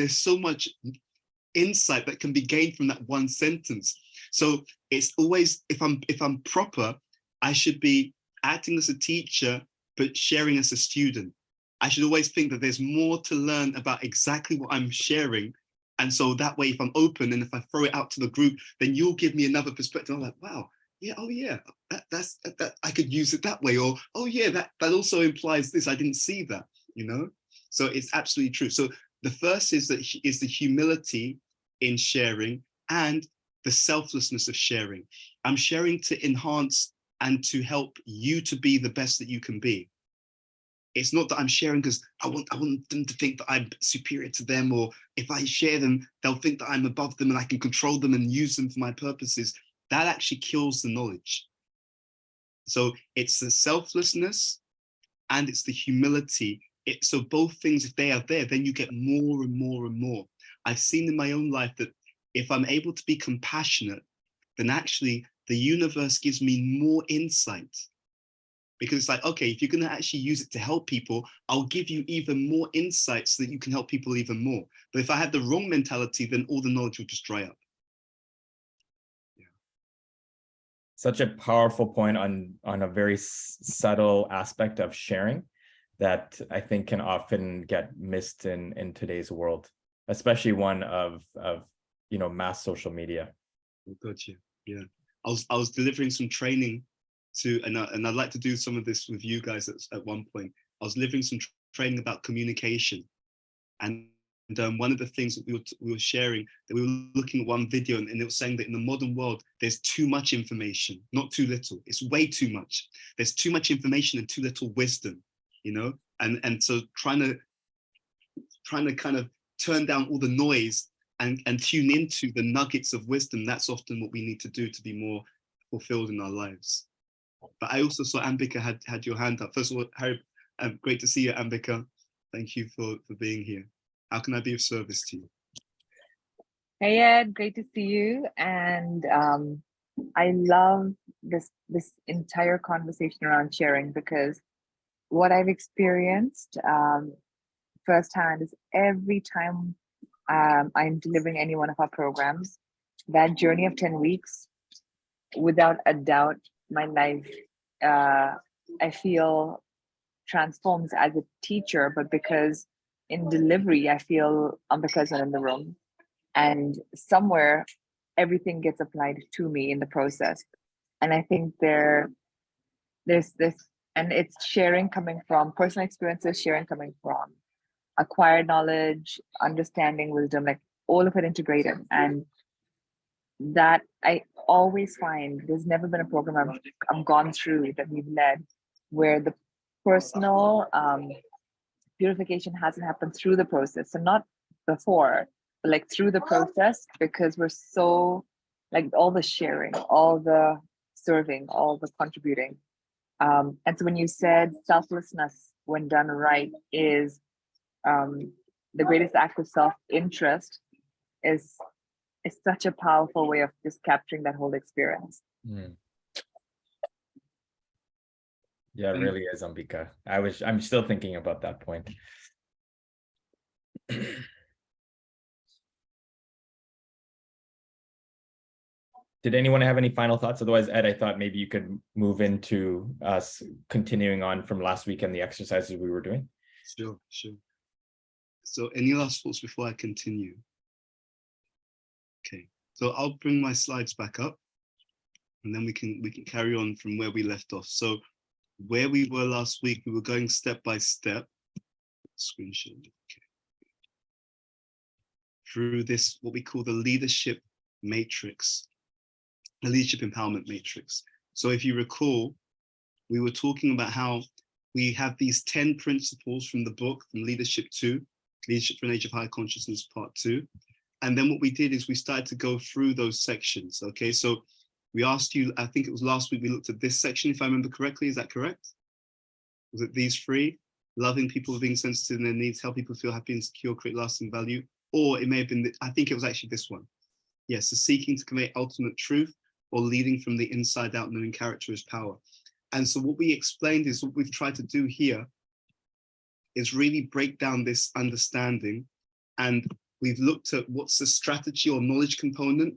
insight that can be gained from that one sentence. So it's always, if I'm proper, I should be acting as a teacher, but sharing as a student. I should always think that there's more to learn about exactly what I'm sharing. And so that way, if I'm open and if I throw it out to the group, then you'll give me another perspective. I'm like, wow, yeah, oh yeah, that I could use it that way. Or, oh yeah, that also implies this. I didn't see that, you know? So it's absolutely true. So the first is the humility in sharing and the selflessness of sharing. I'm sharing to enhance and to help you to be the best that you can be. It's not that I'm sharing because I want them to think that I'm superior to them, or if I share them, they'll think that I'm above them and I can control them and use them for my purposes. That actually kills the knowledge. So it's the selflessness and it's the humility. So both things, if they are there, then you get more and more and more. I've seen in my own life that if I'm able to be compassionate, then actually the universe gives me more insight. Because it's like, okay, if you're going to actually use it to help people, I'll give you even more insights so that you can help people even more. But if I have the wrong mentality, then all the knowledge will just dry up. Yeah. Such a powerful point on a very subtle aspect of sharing that I think can often get missed in today's world, especially one of mass social media. Gotcha. Yeah, I was delivering some training to, and I'd like to do some of this with you guys at one point. I was delivering some training about communication, and one of the things that we were sharing, that we were looking at one video, and it was saying that in the modern world, there's too much information, not too little. It's way too much. There's too much information and too little wisdom, you know? And so trying to kind of turn down all the noise and tune into the nuggets of wisdom, that's often what we need to do to be more fulfilled in our lives. But I also saw Ambika had your hand up. First of all, Harry, great to see you, Ambika. Thank you for being here. How can I be of service to you? Hey Ed, great to see you. And I love this entire conversation around sharing, because what I've experienced firsthand is every time I'm delivering any one of our programs, that journey of 10 weeks, without a doubt, my life, I feel, transforms as a teacher, but because in delivery, I feel I'm the person in the room, and somewhere everything gets applied to me in the process. And I think there's this, and it's sharing coming from personal experiences, sharing coming from acquired knowledge, understanding, wisdom, like all of it integrated. And that I always find there's never been a program I've gone through that we've led where the personal purification hasn't happened through the process. So not before, but like through the process, because we're so, like, all the sharing, all the serving, all the contributing. And so when you said selflessness, when done right, is the greatest act of self-interest, is such a powerful way of just capturing that whole experience. Yeah, it really is, Ambika. I'm still thinking about that point. Did anyone have any final thoughts? Otherwise, Ed, I thought maybe you could move into us continuing on from last week and the exercises we were doing. Sure. So any last thoughts before I continue? Okay, so I'll bring my slides back up. and then we can carry on from where we left off. So where we were last week, we were going step by step. Screenshot. Okay. Through this, what we call the leadership matrix, the leadership empowerment matrix. So if you recall, we were talking about how we have these 10 principles from the book, from Leadership 2, Leadership for an Age of High Consciousness, Part 2. And then what we did is we started to go through those sections. Okay, so we asked you, I think it was last week, we looked at this section, if I remember correctly. Is that correct? Was it these three? Loving people, being sensitive in their needs, help people feel happy and secure, create lasting value. Or it may have been, I think it was actually this one. Yes, so seeking to convey ultimate truth or leading from the inside out, knowing character is power. And so what we explained is what we've tried to do here is really break down this understanding. And we've looked at what's the strategy or knowledge component,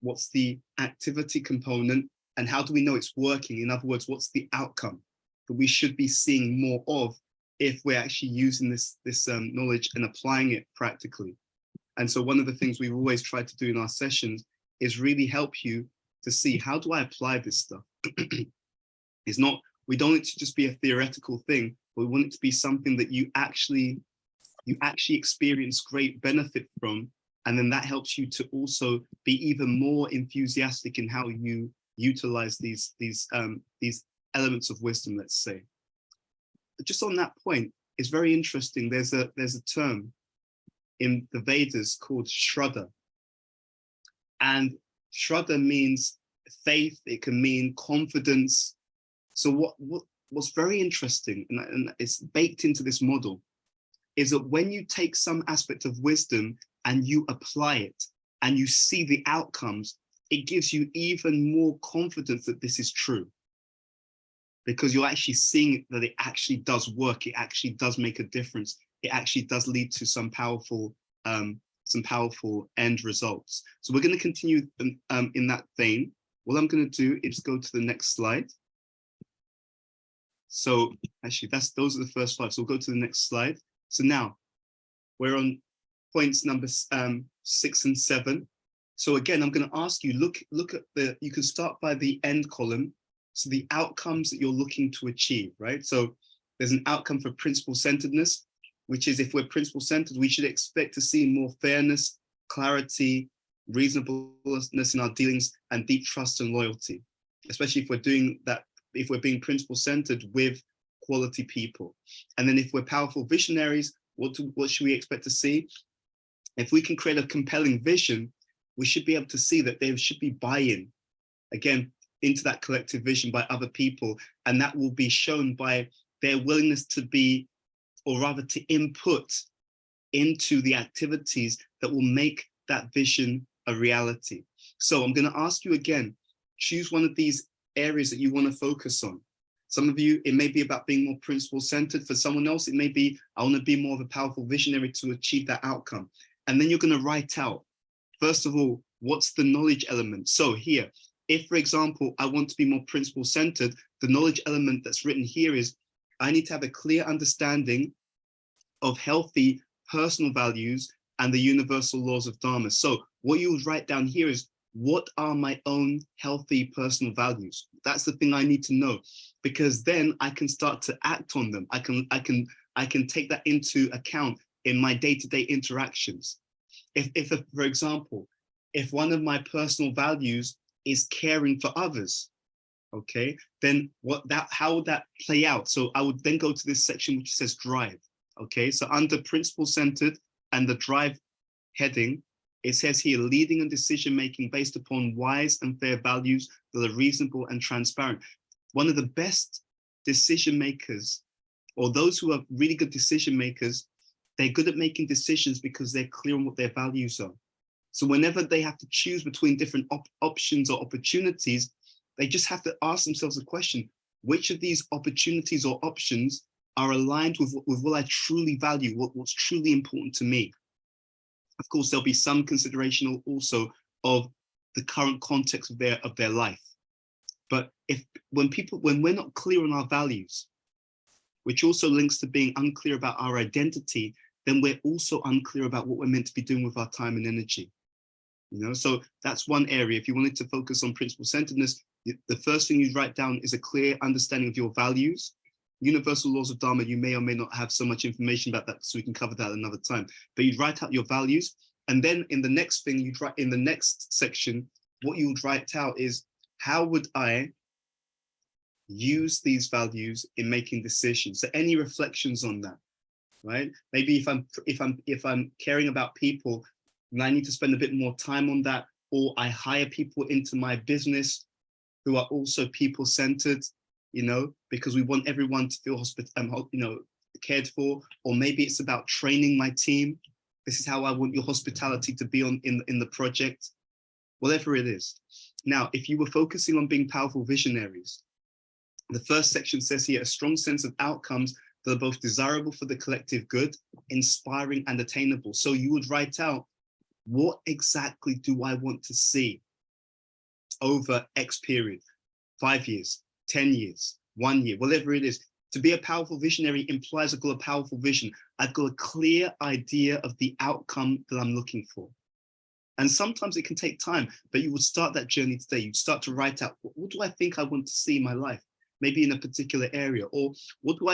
what's the activity component, and how do we know it's working? In other words, what's the outcome that we should be seeing more of if we're actually using this knowledge and applying it practically. And so one of the things we've always tried to do in our sessions is really help you to see, how do I apply this stuff? It's not, we don't want it to just be a theoretical thing, but we want it to be something that you actually experience great benefit from. And then that helps you to also be even more enthusiastic in how you utilize these elements of wisdom, let's say. But just on that point, it's very interesting. There's a term in the Vedas called Shraddha. And Shraddha means faith, it can mean confidence. So what's very interesting, and it's baked into this model, is that when you take some aspect of wisdom and you apply it and you see the outcomes, it gives you even more confidence that this is true. Because you're actually seeing that it actually does work, it actually does make a difference, it actually does lead to some powerful end results. So we're going to continue in that vein. What I'm going to do is go to the next slide. So actually, those are the first 5. So we'll go to the next slide. So now we're on points number 6 and 7. So again, I'm going to ask you, look at you can start by the end column. So the outcomes that you're looking to achieve, right? So there's an outcome for principle centeredness, which is if we're principle centered, we should expect to see more fairness, clarity, reasonableness in our dealings, and deep trust and loyalty, especially if we're doing that, if we're being principle centered with quality people. And then if we're powerful visionaries, what should we expect to see? If we can create a compelling vision, we should be able to see that there should be buy-in, again, into that collective vision by other people. And that will be shown by their willingness to be, or rather to input into the activities that will make that vision a reality. So I'm going to ask you again, choose one of these areas that you want to focus on. Some of you, it may be about being more principle centered. For someone else, it may be, I want to be more of a powerful visionary to achieve that outcome. And then you're going to write out, first of all, what's the knowledge element? So here, if, for example, I want to be more principle centered, the knowledge element that's written here is, I need to have a clear understanding of healthy personal values and the universal laws of Dharma. So what you would write down here is, what are my own healthy personal values? That's the thing I need to know, because then I can start to act on them. I can take that into account in my day-to-day interactions. If, for example, if one of my personal values is caring for others, okay, then how would that play out? So I would then go to this section which says drive. Okay, so under principle centered and the drive heading, it says here, leading and decision making based upon wise and fair values that are reasonable and transparent. One of the best decision makers, or those who are really good decision makers, they're good at making decisions because they're clear on what their values are. So whenever they have to choose between different options or opportunities, they just have to ask themselves a question: which of these opportunities or options are aligned with what I truly value, what's truly important to me? Of course, there'll be some consideration also of the current context of their life. But when we're not clear on our values, which also links to being unclear about our identity, then we're also unclear about what we're meant to be doing with our time and energy. You know, so that's one area. If you wanted to focus on principle centeredness, The first thing you write down is a clear understanding of your values. Universal laws of Dharma, you may or may not have so much information about that, so we can cover that another time. But you'd write out your values. And then in the next thing, you'd write in the next section, what you would write out is, how would I use these values in making decisions? So any reflections on that, right? Maybe if I'm caring about people, and I need to spend a bit more time on that, or I hire people into my business who are also people-centered, you know, because we want everyone to feel cared for. Or maybe it's about training my team. This is how I want your hospitality to be in the project, whatever it is. Now, if you were focusing on being powerful visionaries, the first section says here, a strong sense of outcomes that are both desirable for the collective good, inspiring and attainable. So you would write out, what exactly do I want to see over X period, 5 years, 10 years, 1 year, whatever it is. To be a powerful visionary implies I've got a powerful vision. I've got a clear idea of the outcome that I'm looking for. And sometimes it can take time, but you would start that journey today. You'd start to write out, what do I think I want to see in my life? Maybe in a particular area, or what do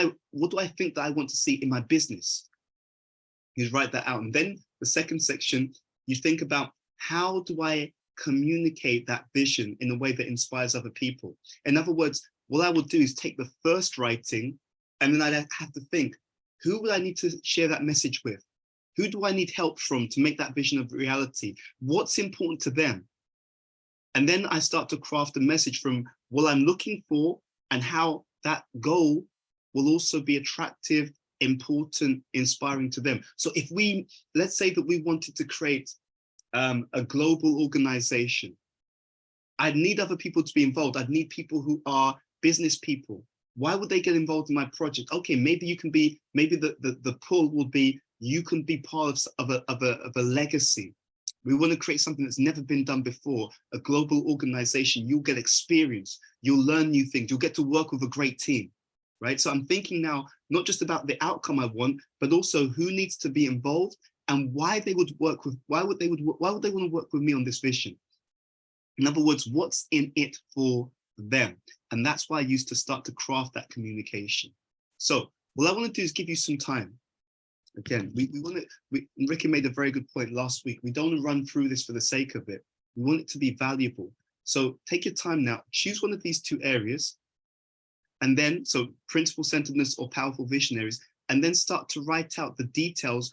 I think that I want to see in my business? You write that out. And then the second section, you think about, how do I communicate that vision in a way that inspires other people? In other words, what I would do is take the first writing, and then I'd have to think, who would I need to share that message with? Who do I need help from to make that vision of reality? What's important to them? And then I start to craft a message from what I'm looking for and how that goal will also be attractive, important, inspiring to them. So if let's say that we wanted to create a global organization, I'd need other people to be involved. I'd need people who are business people. Why would they get involved in my project? Okay, maybe you can be, maybe the pull would be, you can be part of a legacy. We want to create something that's never been done before, a global organization. You'll get experience, you'll learn new things, you'll get to work with a great team, right? So I'm thinking now, not just about the outcome I want, but also who needs to be involved and why they would work with, why would they want to work with me on this vision? In other words, what's in it for them? And that's why I used to start to craft that communication. So what I want to do is give you some time. Again, Ricky made a very good point last week. We don't want to run through this for the sake of it. We want it to be valuable. So take your time now, choose one of these two areas, and then, so principle-centeredness or powerful visionaries, and then start to write out the details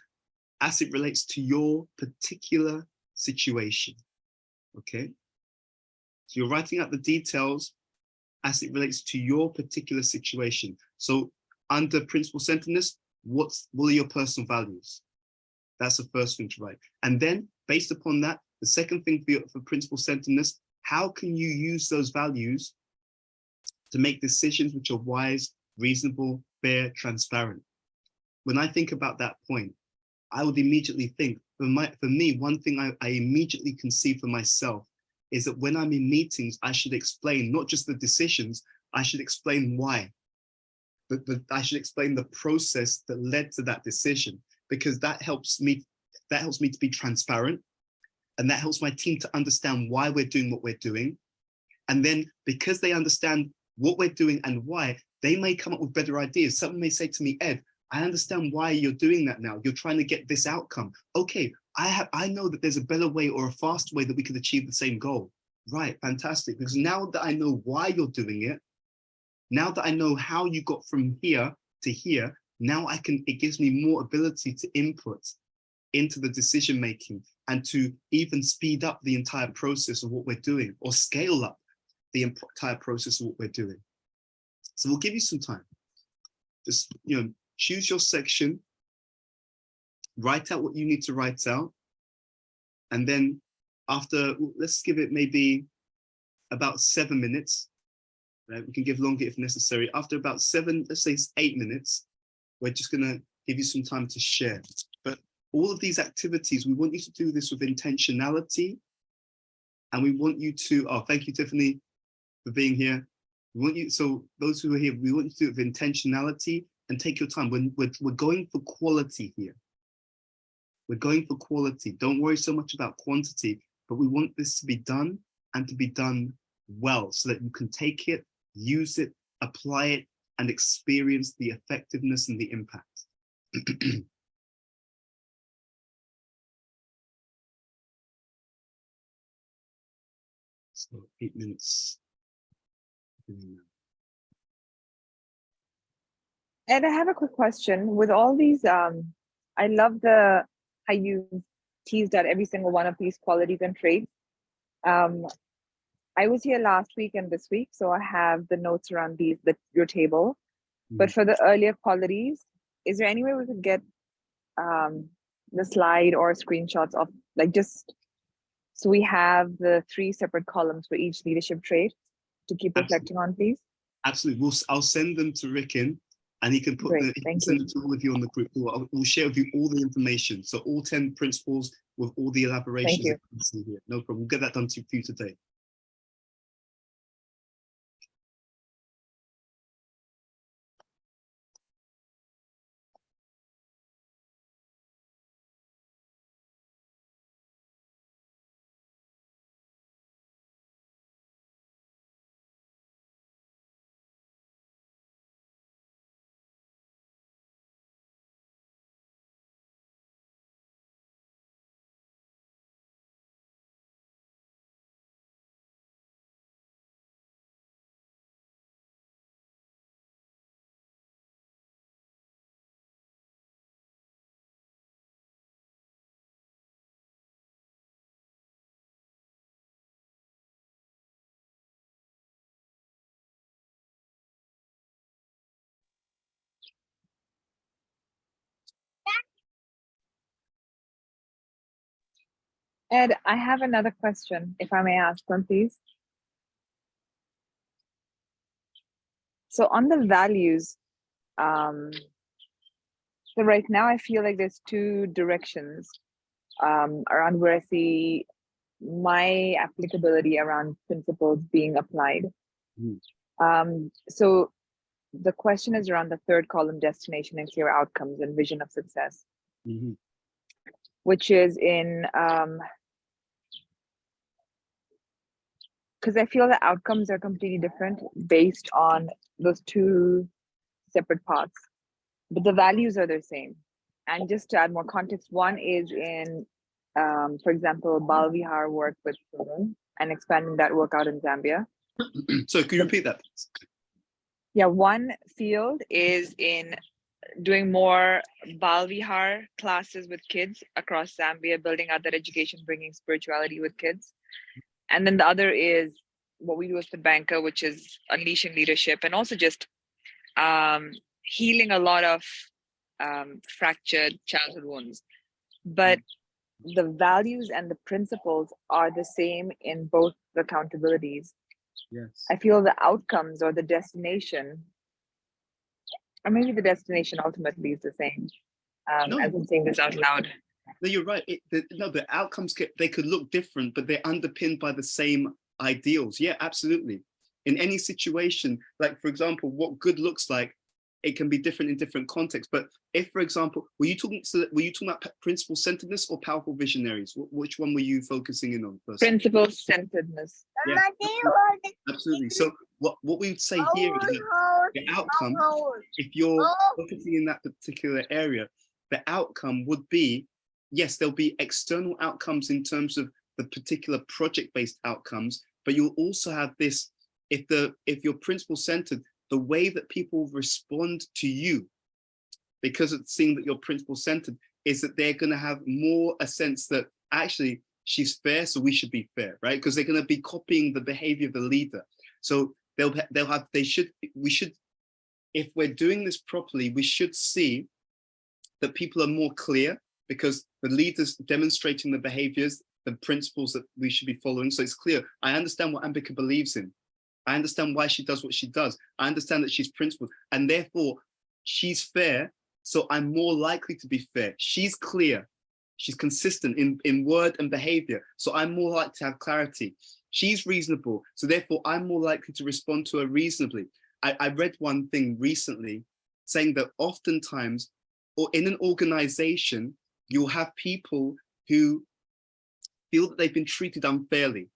as it relates to your particular situation, okay? So you're writing out the details as it relates to your particular situation. So under principle-centeredness, what are your personal values? That's the first thing to write. And then based upon that, the second thing for principle-centeredness, how can you use those values to make decisions which are wise, reasonable, fair, transparent? When I think about that point, I would immediately think, for me, one thing I immediately can see for myself is that when I'm in meetings, I should explain not just the decisions, I should explain why. I should explain the process that led to that decision, because that helps me to be transparent, and that helps my team to understand why we're doing what we're doing. And then because they understand what we're doing and why, they may come up with better ideas. Someone may say to me, Ed, I understand why you're doing that now. You're trying to get this outcome. Okay, I know that there's a better way or a faster way that we could achieve the same goal. Right, fantastic. Because now that I know why you're doing it, now that I know how you got from here to here, now it gives me more ability to input into the decision making and to even speed up the entire process of what we're doing, or scale up the entire process of what we're doing. So we'll give you some time. Just, choose your section, write out what you need to write out, and then after, let's give it maybe about 7 minutes. Right? We can give longer if necessary. After about 7, let's say 8 minutes, we're just going to give you some time to share. But all of these activities, we want you to do this with intentionality. And we want you to, thank you, Tiffany, for being here. We want you, so those who are here, we want you to do it with intentionality and take your time. We're going for quality here. We're going for quality. Don't worry so much about quantity, but we want this to be done and to be done well, so that you can take it, use it, apply it, and experience the effectiveness and the impact. So 8 minutes. And I have a quick question. With all these, I love how you teased out every single one of these qualities and traits. I was here last week and this week, so I have the notes around your table. But for the earlier qualities, is there any way we could get the slide or screenshots of, like, just so we have the 3 separate columns for each leadership trait to keep reflecting on, please? Absolutely. I'll send them to Ricken, and he can put Great, he can thank send you. it to all of you on the group. We'll share with you all the information. So all 10 principles with all the elaborations. you. that you can see here. No problem. We'll get that done for you today. Ed, I have another question, if I may ask one, please. So on the values, so right now I feel like there's 2 directions around where I see my applicability around principles being applied. So the question is around the 3rd column, destination and clear outcomes and vision of success, which is in, because I feel the outcomes are completely different based on those 2 separate parts, but the values are the same. And just to add more context, one is in, for example, Bal Vihar work with children and expanding that work out in Zambia. So can you repeat that? Yeah, one field is in doing more Bal Vihar classes with kids across Zambia, building out that education, bringing spirituality with kids. And then the other is what we do with the banker, which is unleashing leadership and also just healing a lot of fractured childhood wounds. But the values and the principles are the same in both the accountabilities. Yes. I feel the outcomes or the destination, or maybe the destination ultimately is the same. No. As I'm saying this out loud. No, you're right. The outcomes they could look different, but they're underpinned by the same ideals. Yeah, absolutely. In any situation, like for example, what good looks like, it can be different in different contexts. But if, for example, were you talking about principle centeredness or powerful visionaries? Which one were you focusing in on first? Principle centeredness. Yeah, absolutely. So what we would say here is that the outcome, if you're focusing in that particular area, the outcome would be, yes, there'll be external outcomes in terms of the particular project-based outcomes, but you'll also have this, if you're principle-centered, the way that people respond to you, because of seeing that you're principle-centered, is that they're going to have more a sense that actually she's fair, so we should be fair, right? Because they're going to be copying the behavior of the leader. So we should, if we're doing this properly, we should see that people are more clear because the leader's demonstrating the behaviors, the principles that we should be following. So it's clear. I understand what Ambika believes in. I understand why she does what she does. I understand that she's principled and therefore she's fair. So I'm more likely to be fair. She's clear. She's consistent in word and behavior. So I'm more likely to have clarity. She's reasonable. So therefore I'm more likely to respond to her reasonably. I read one thing recently saying that oftentimes, or in an organization, you'll have people who feel that they've been treated unfairly.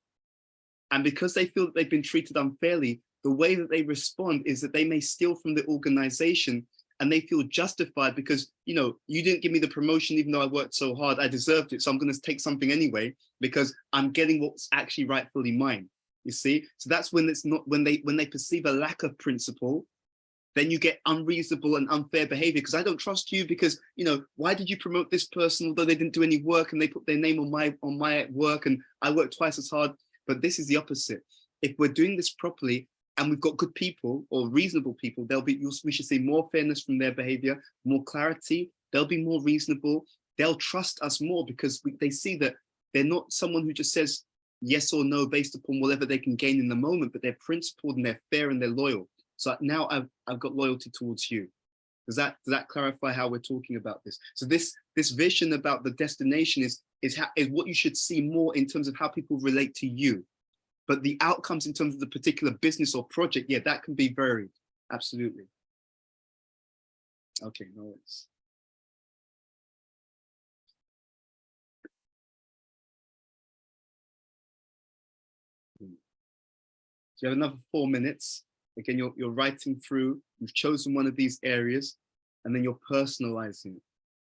And because they feel that they've been treated unfairly, the way that they respond is that they may steal from the organization, and they feel justified because, you know, you didn't give me the promotion even though I worked so hard, I deserved it, so I'm going to take something anyway because I'm getting what's actually rightfully mine. You see? So that's when it's not, when they perceive a lack of principle, then you get unreasonable and unfair behavior because I don't trust you because, you know, why did you promote this person although they didn't do any work and they put their name on my work and I worked twice as hard. But this is the opposite. If we're doing this properly and we've got good people or reasonable people, we should see more fairness from their behavior, more clarity. They'll be more reasonable. They'll trust us more because they see that they're not someone who just says yes or no based upon whatever they can gain in the moment, but they're principled and they're fair and they're loyal. So now I've got loyalty towards you. Does that clarify how we're talking about this? So this vision about the destination is what you should see more in terms of how people relate to you. But the outcomes in terms of the particular business or project, yeah, that can be varied. Absolutely. Okay, no worries. So you have another 4 minutes. Again, you're writing through, you've chosen one of these areas, and then you're personalizing it.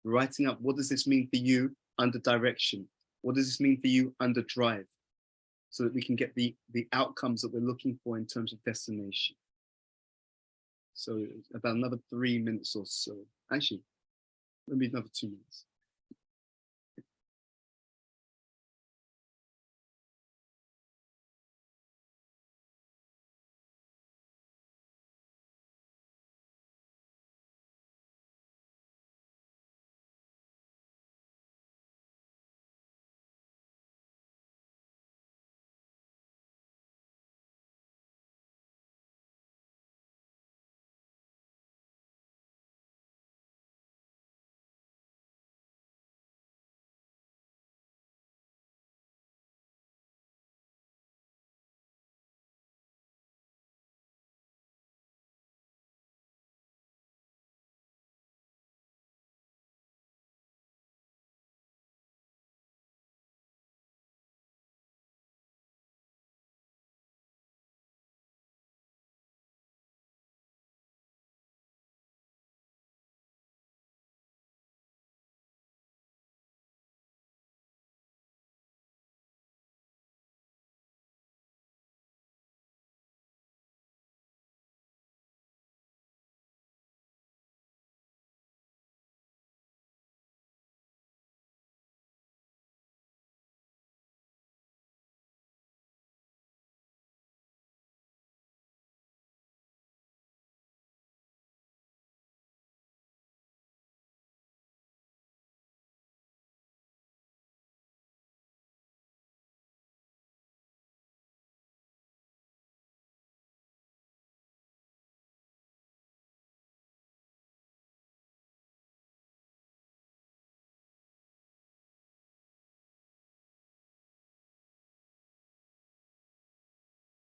Writing up, what does this mean for you under direction? What does this mean for you under drive? So that we can get the outcomes that we're looking for in terms of destination. So about another 3 minutes or so. Actually, maybe another 2 minutes.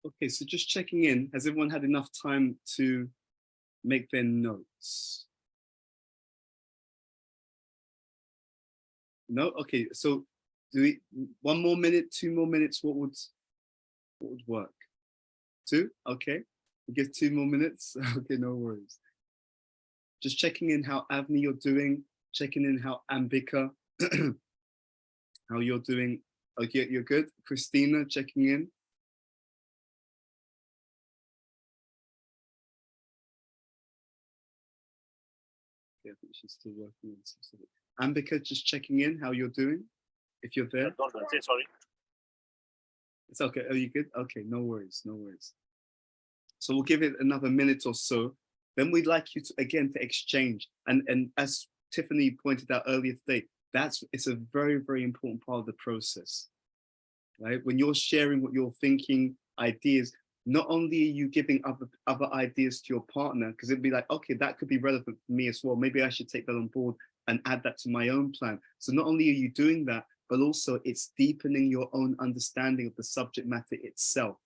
Okay, so just checking in, has everyone had enough time to make their notes? No? Okay, so do we, 1 more minute, 2 more minutes, what would work? 2? Okay, we give 2 more minutes. Okay, no worries. Just checking in how Avni you're doing, checking in how Ambika, how you're doing. Okay, you're good. Christina, checking in. Okay, I think she's still working on something. Ambika, just checking in how you're doing, if you're there. Sorry. It's okay. Are you good? Okay, no worries, no worries. So we'll give it another minute or so. Then we'd like you to, again, to exchange. And as Tiffany pointed out earlier today, it's a very, very important part of the process, right? When you're sharing what you're thinking, ideas, not only are you giving other ideas to your partner, because it'd be like, okay, that could be relevant for me as well. Maybe I should take that on board and add that to my own plan. So not only are you doing that, but also it's deepening your own understanding of the subject matter itself.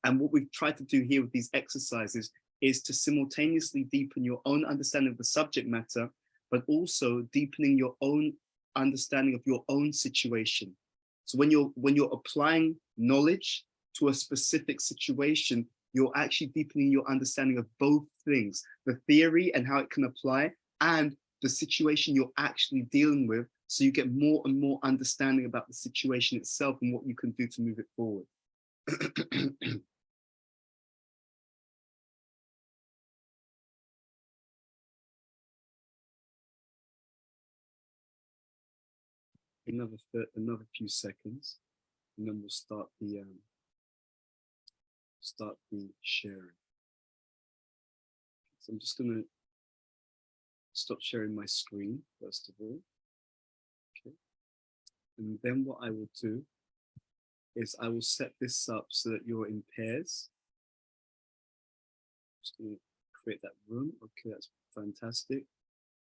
And what we've tried to do here with these exercises is to simultaneously deepen your own understanding of the subject matter, but also deepening your own understanding of your own situation. So when you're applying knowledge to a specific situation, you're actually deepening your understanding of both things, the theory and how it can apply, and the situation you're actually dealing with. So you get more and more understanding about the situation itself and what you can do to move it forward. Another few seconds, and then we'll start the sharing. So I'm just gonna stop sharing my screen first of all. Okay, and then what I will do is I will set this up so that you're in pairs. Just gonna create that room. Okay, that's fantastic.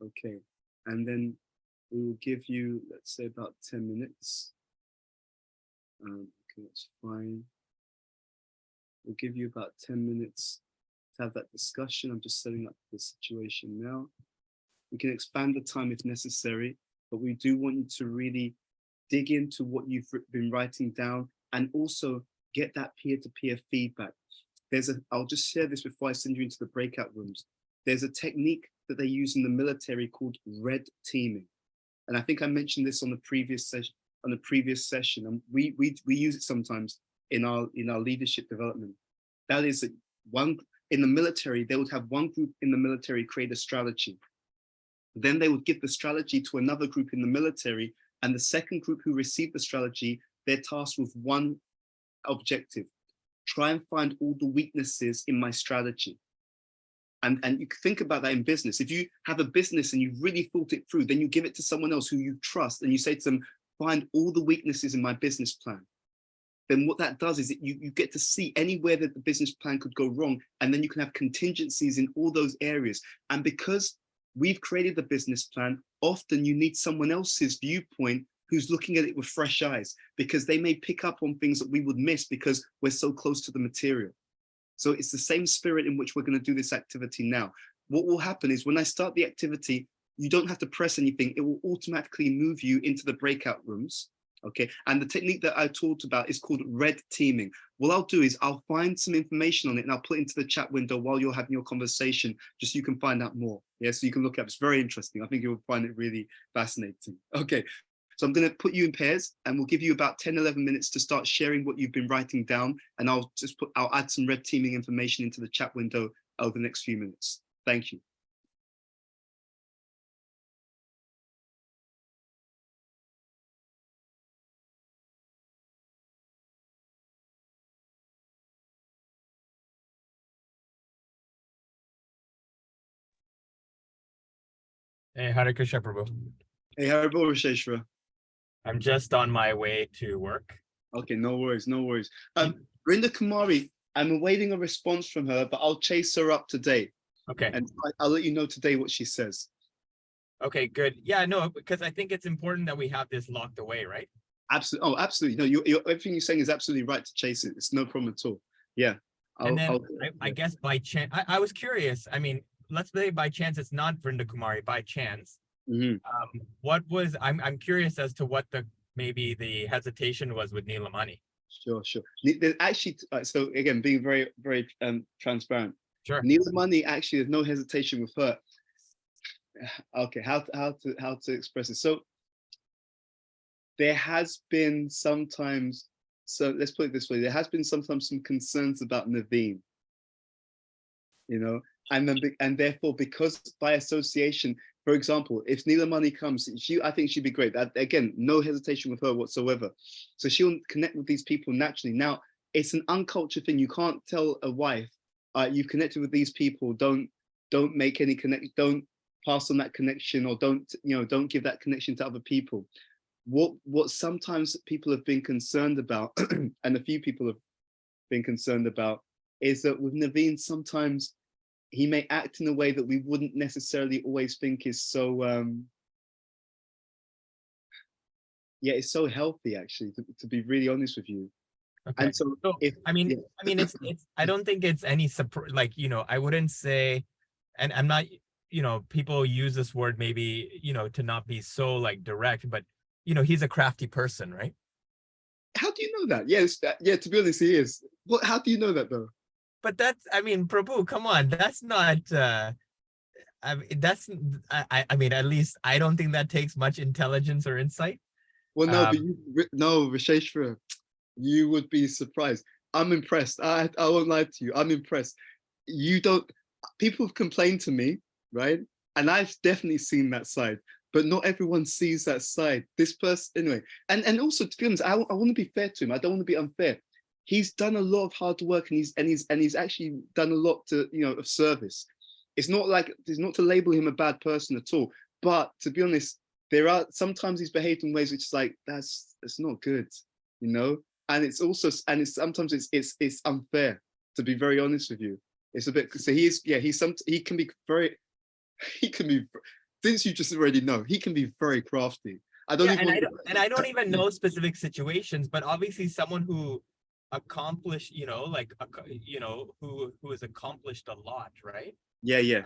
Okay, and then we will give you, let's say, about 10 minutes. Okay, that's fine. We'll give you about 10 minutes to have that discussion. I'm just setting up the situation now. We can expand the time if necessary, but we do want you to really dig into what you've been writing down and also get that peer-to-peer feedback. I'll just share this before I send you into the breakout rooms. There's a technique that they use in the military called red teaming. And I think I mentioned this on the previous session, and we use it sometimes in our leadership development. That is, in the military, they would have one group in the military create a strategy. Then they would give the strategy to another group in the military, and the second group who received the strategy, they're tasked with one objective: try and find all the weaknesses in my strategy. And you can think about that in business. If you have a business and you've really thought it through, then you give it to someone else who you trust and you say to them, find all the weaknesses in my business plan. Then what that does is you get to see anywhere that the business plan could go wrong, and then you can have contingencies in all those areas. And because we've created the business plan, often you need someone else's viewpoint who's looking at it with fresh eyes, because they may pick up on things that we would miss because we're so close to the material. So it's the same spirit in which we're going to do this activity now. What will happen is when I start the activity, you don't have to press anything. It will automatically move you into the breakout rooms. Okay. And the technique that I talked about is called red teaming. What I'll do is I'll find some information on it and I'll put it into the chat window while you're having your conversation, just so you can find out more. Yeah. So you can look up. It's very interesting. I think you'll find it really fascinating. Okay. So I'm going to put you in pairs and we'll give you about 10, 11 minutes to start sharing what you've been writing down. And I'll add some red teaming information into the chat window over the next few minutes. Thank you. Hey, Hare Krishna, Prabhu. Hey, Hare Krishna. I'm just on my way to work. Okay, no worries, no worries. Brinda Kumari, I'm awaiting a response from her, but I'll chase her up today. Okay. And I'll let you know today what she says. Okay, good. Yeah, no, because I think it's important that we have this locked away, right? Absolutely. Oh, absolutely. No, everything you're saying is absolutely right to chase it. It's no problem at all. Yeah. I guess by chance, I was curious. I mean, let's say by chance it's not Brinda Kumari, by chance. Mm-hmm. I'm curious as to what maybe the hesitation was with Nilamani. Sure. There's actually, so again, being very, very transparent. Sure. Nilamani, actually, there's no hesitation with her. Okay, how to express it? So there has been sometimes, so let's put it this way, there has been sometimes some concerns about Naveen, you know, and therefore, because by association, for example, if Nilamani comes, I think she'd be great. Again, no hesitation with her whatsoever. So she'll connect with these people naturally. Now, it's an uncultured thing. You can't tell a wife, you've connected with these people, don't make any connection, don't pass on that connection, or don't give that connection to other people. What sometimes people have been concerned about, and a few people have been concerned about, is that with Naveen, sometimes he may act in a way that we wouldn't necessarily always think is so, it's so healthy, actually, to be really honest with you. Okay. And so it's I don't think it's any surprise, like, I wouldn't say, and I'm not, people use this word maybe, to not be so like direct, but he's a crafty person, right? How do you know that? Yes, yeah, to be honest, he is. What? How do you know that though? But that's, I mean, Prabhu, come on, that's not, I mean, that's, I mean, at least I don't think that takes much intelligence or insight. Well, no, but Um, no, Visheshwara, you would be surprised. I'm impressed. I won't lie to you. I'm impressed. You don't, people have complained to me, right? And I've definitely seen that side, but not everyone sees that side. This person, anyway. And also, to be honest, I want to be fair to him. I don't want to be unfair. He's done a lot of hard work, and he's actually done a lot to, you know, of service. It's not to label him a bad person at all. But to be honest, there are sometimes he's behaved in ways which is like, that's not good, you know. And it's also, and it's sometimes it's unfair, to be very honest with you. It's a bit, so he can be very, since you just already know, he can be very crafty. I don't yeah, even and I don't even know specific situations, but obviously someone who accomplished, you know, like, you know, who has accomplished a lot, right? yeah.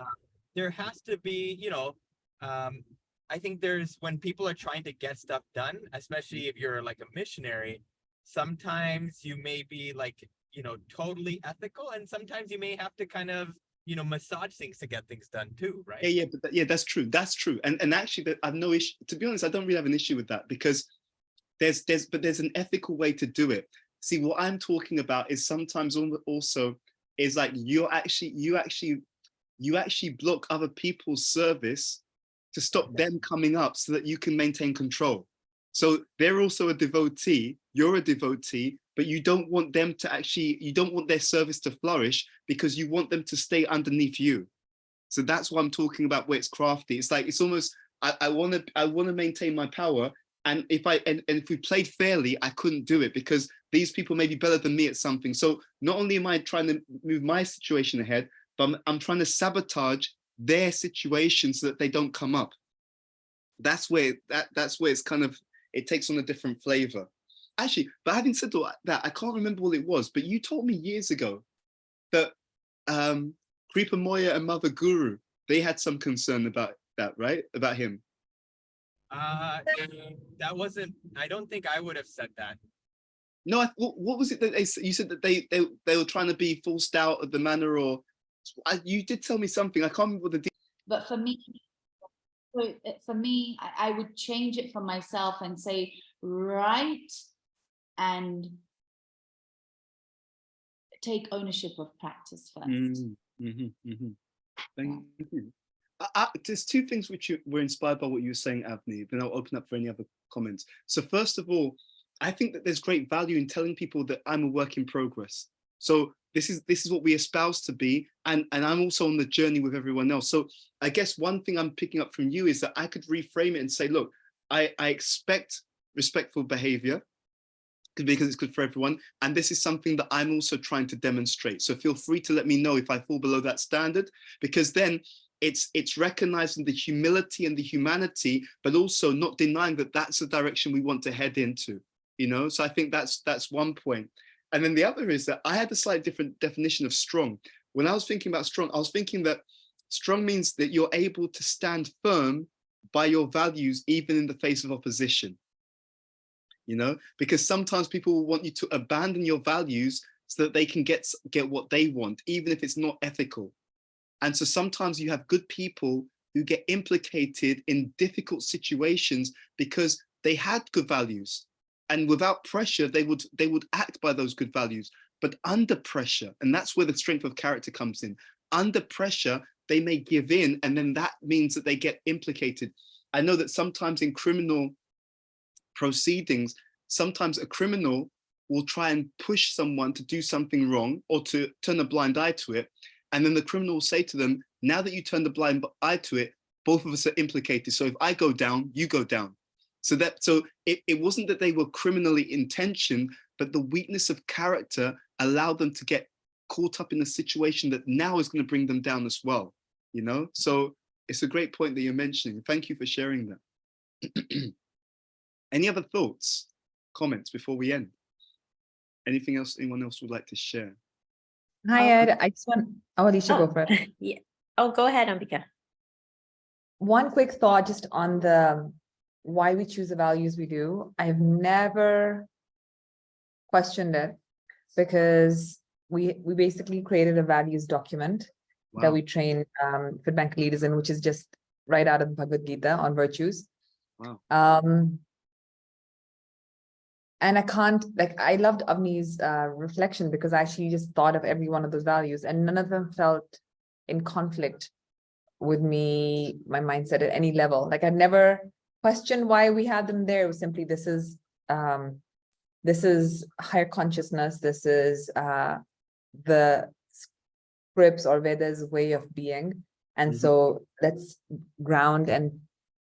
There has to be, you know, I think there's, when people are trying to get stuff done, especially if you're like a missionary, sometimes you may be like, you know, totally ethical, and sometimes you may have to kind of, you know, massage things to get things done too, right? Yeah, but that's true. That's true. And actually, I've no issue. To be honest, I don't really have an issue with that, because there's an ethical way to do it. See, what I'm talking about is sometimes also is like you actually block other people's service to stop them coming up so that you can maintain control. So they're also a devotee, you're a devotee, but you don't want them to actually, you don't want their service to flourish because you want them to stay underneath you. So that's what I'm talking about, where it's crafty. It's like, it's almost, I want to maintain my power. And if we played fairly, I couldn't do it because these people may be better than me at something. So not only am I trying to move my situation ahead, but I'm trying to sabotage their situation so that they don't come up. That's where it's kind of, it takes on a different flavor. Actually, but having said all that, I can't remember what it was, but you told me years ago that Kripa Moya and Mother Guru, they had some concern about that, right? About him. That wasn't, I don't think I would have said that. No, what was it that you said that they were trying to be forced out of the manor, or you did tell me something. I can't remember the. But for me, I would change it for myself and say, write and take ownership of practice first. Thank you. There's two things which were inspired by what you were saying, Avni, then I'll open up for any other comments. So first of all, I think that there's great value in telling people that I'm a work in progress. So this is what we espouse to be, and I'm also on the journey with everyone else. So I guess one thing I'm picking up from you is that I could reframe it and say, look, I expect respectful behavior because it's good for everyone. And this is something that I'm also trying to demonstrate. So feel free to let me know if I fall below that standard, because then it's recognizing the humility and the humanity, but also not denying that that's the direction we want to head into, you know? So I think that's one point. And then the other is that I had a slightly different definition of strong. When I was thinking about strong, I was thinking that strong means that you're able to stand firm by your values, even in the face of opposition. You know, because sometimes people will want you to abandon your values so that they can get what they want, even if it's not ethical. And so sometimes you have good people who get implicated in difficult situations because they had good values, and without pressure, they would act by those good values. But under pressure, and that's where the strength of character comes in, under pressure, they may give in, and then that means that they get implicated. I know that sometimes in criminal proceedings, sometimes a criminal will try and push someone to do something wrong or to turn a blind eye to it. And then the criminal will say to them, now that you turn the blind eye to it, both of us are implicated. So if I go down, you go down. So it wasn't that they were criminally intentioned, but the weakness of character allowed them to get caught up in a situation that now is going to bring them down as well. You know, so it's a great point that you're mentioning. Thank you for sharing that. Any other thoughts, comments before we end? Anything else anyone else would like to share? Hi, Ed. I just want, Alicia, go for it. Yeah. Oh, go ahead, Ambika. One quick thought just on the why we choose the values we do. I've never questioned it because we basically created a values document that Wow. we train FitBank leaders in, which is just right out of the Bhagavad Gita on virtues. Wow. And I can't, like, I loved Avni's reflection because I actually just thought of every one of those values and none of them felt in conflict with me, my mindset at any level. Like, I'd never questioned why we had them there. It was simply, this is higher consciousness. This is the scripts or Veda's way of being. And so let's ground and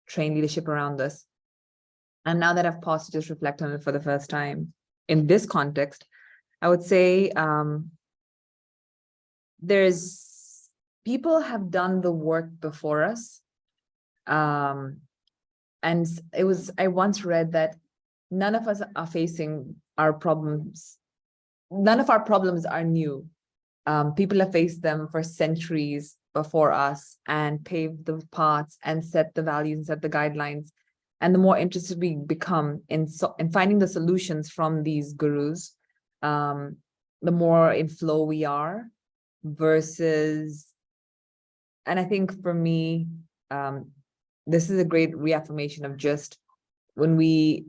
train leadership around this. And now that I've paused to just reflect on it for the first time in this context, I would say people have done the work before us. And I once read that none of us are facing our problems. None of our problems are new. People have faced them for centuries before us and paved the paths and set the values and set the guidelines. And the more interested we become in finding the solutions from these gurus, the more in flow we are versus, and I think for me, this is a great reaffirmation of just when we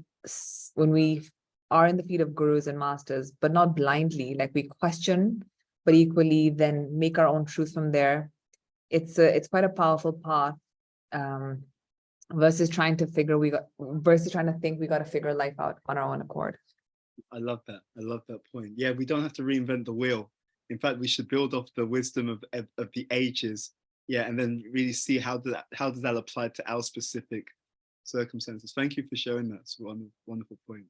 are in the feet of gurus and masters, but not blindly, like we question, but equally then make our own truth from there. It's quite a powerful path. Versus trying to think we got to figure life out on our own accord. I love that. I love that point. Yeah, we don't have to reinvent the wheel. In fact, we should build off the wisdom of the ages. Yeah, and then really see how does that apply to our specific circumstances. Thank you for sharing that. It's a wonderful point.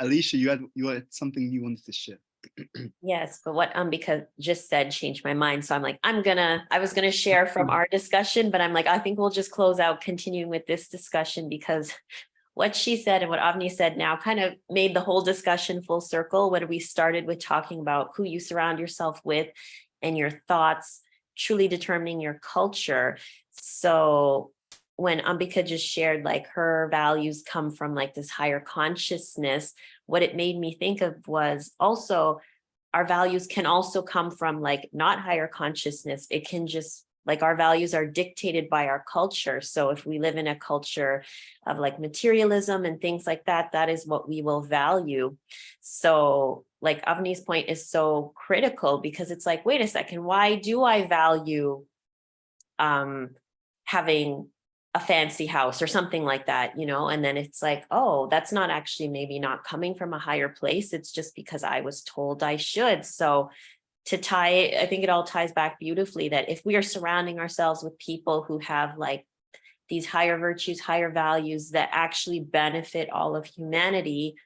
Alicia, you had something you wanted to share. Yes, but what Ambika just said changed my mind. So I'm like, I was gonna share from our discussion, but I'm like, I think we'll just close out continuing with this discussion because what she said and what Avni said now kind of made the whole discussion full circle when we started with talking about who you surround yourself with and your thoughts truly determining your culture. So when Ambika just shared like her values come from like this higher consciousness, what it made me think of was also our values can also come from like not higher consciousness. It can just like our values are dictated by our culture. So if we live in a culture of like materialism and things like that, that is what we will value. So like Avni's point is so critical because it's like, wait a second, why do I value having a fancy house or something like that, you know? And then it's like, oh, that's not actually maybe not coming from a higher place. It's just because I was told I should. So to tie it, I think it all ties back beautifully that if we are surrounding ourselves with people who have like these higher virtues, higher values that actually benefit all of humanity,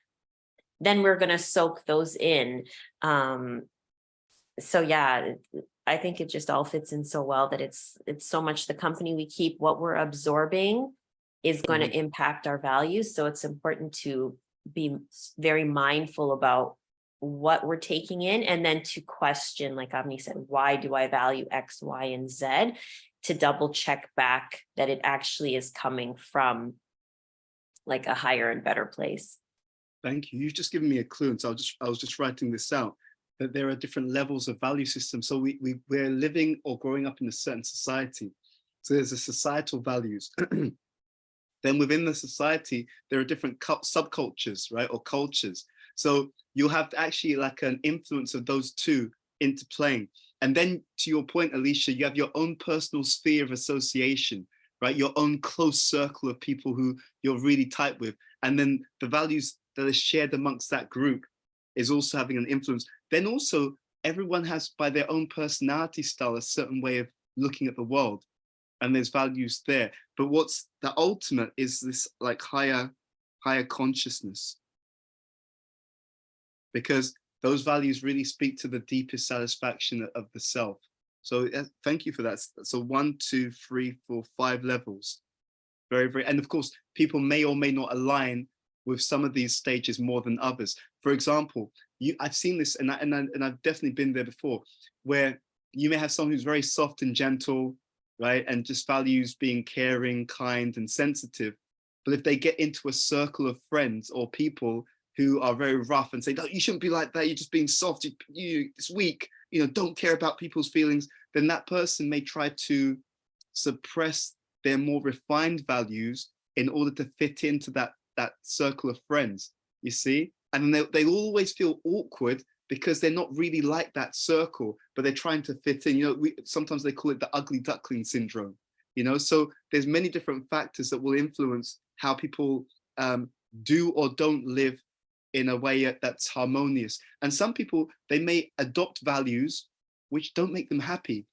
then we're going to soak those in. So yeah, I think it just all fits in so well that it's so much the company we keep, what we're absorbing is going to impact our values. So it's important to be very mindful about what we're taking in and then to question, like Avni said, why do I value X, Y, and Z? To double check back that it actually is coming from like a higher and better place. Thank you. You've just given me a clue. And so I was just writing this out, that there are different levels of value systems. So we're living or growing up in a certain society. So there's the societal values. Then within the society, there are different subcultures, right? Or cultures. So you'll have actually like an influence of those two interplaying. And then to your point, Alicia, you have your own personal sphere of association, right? Your own close circle of people who you're really tight with. And then the values that are shared amongst that group is also having an influence. Then also everyone has by their own personality style, a certain way of looking at the world. And there's values there. But what's the ultimate is this like higher consciousness. Because those values really speak to the deepest satisfaction of the self. So thank you for that. So 1, 2, 3, 4, 5 levels. Very, very, and of course, people may or may not align with some of these stages more than others. For example, I've seen this, and I've definitely been there before, where you may have someone who's very soft and gentle, right, and just values being caring, kind, and sensitive. But if they get into a circle of friends or people who are very rough and say, no, you shouldn't be like that, you're just being soft, it's weak, don't care about people's feelings, then that person may try to suppress their more refined values in order to fit into that circle of friends, you see? And then they always feel awkward because they're not really like that circle, but they're trying to fit in. Sometimes they call it the ugly duckling syndrome, So there's many different factors that will influence how people do or don't live in a way that's harmonious. And some people, they may adopt values which don't make them happy.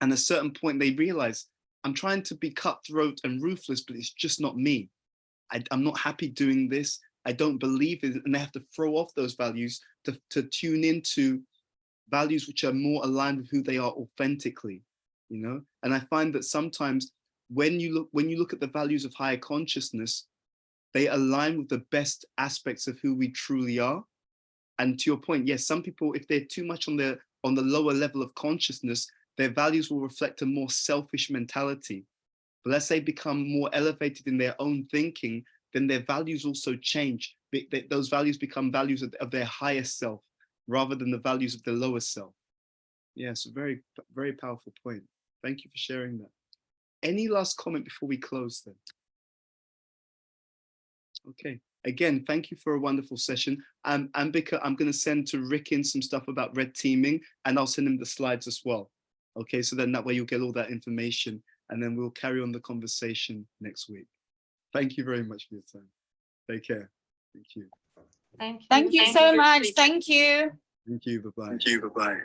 And at a certain point they realize, I'm trying to be cutthroat and ruthless, but it's just not me. I'm not happy doing this. I don't believe it. And they have to throw off those values to tune into values which are more aligned with who they are authentically, And I find that sometimes when you look at the values of higher consciousness, they align with the best aspects of who we truly are. And to your point, yes, some people, if they're too much on the lower level of consciousness, their values will reflect a more selfish mentality. But as they become more elevated in their own thinking, then their values also change. Those values become values of their higher self rather than the values of the lower self. Yes, very, very powerful point. Thank you for sharing that. Any last comment before we close then? Okay, again, thank you for a wonderful session. Ambika, I'm going to send to Rikin some stuff about red teaming, and I'll send him the slides as well. Okay, so then that way you'll get all that information, and then we'll carry on the conversation next week. Thank you very much for your time. Take care. Thank you. Thank you so much. Thank you. Thank you. Bye-bye. Thank you. Bye-bye.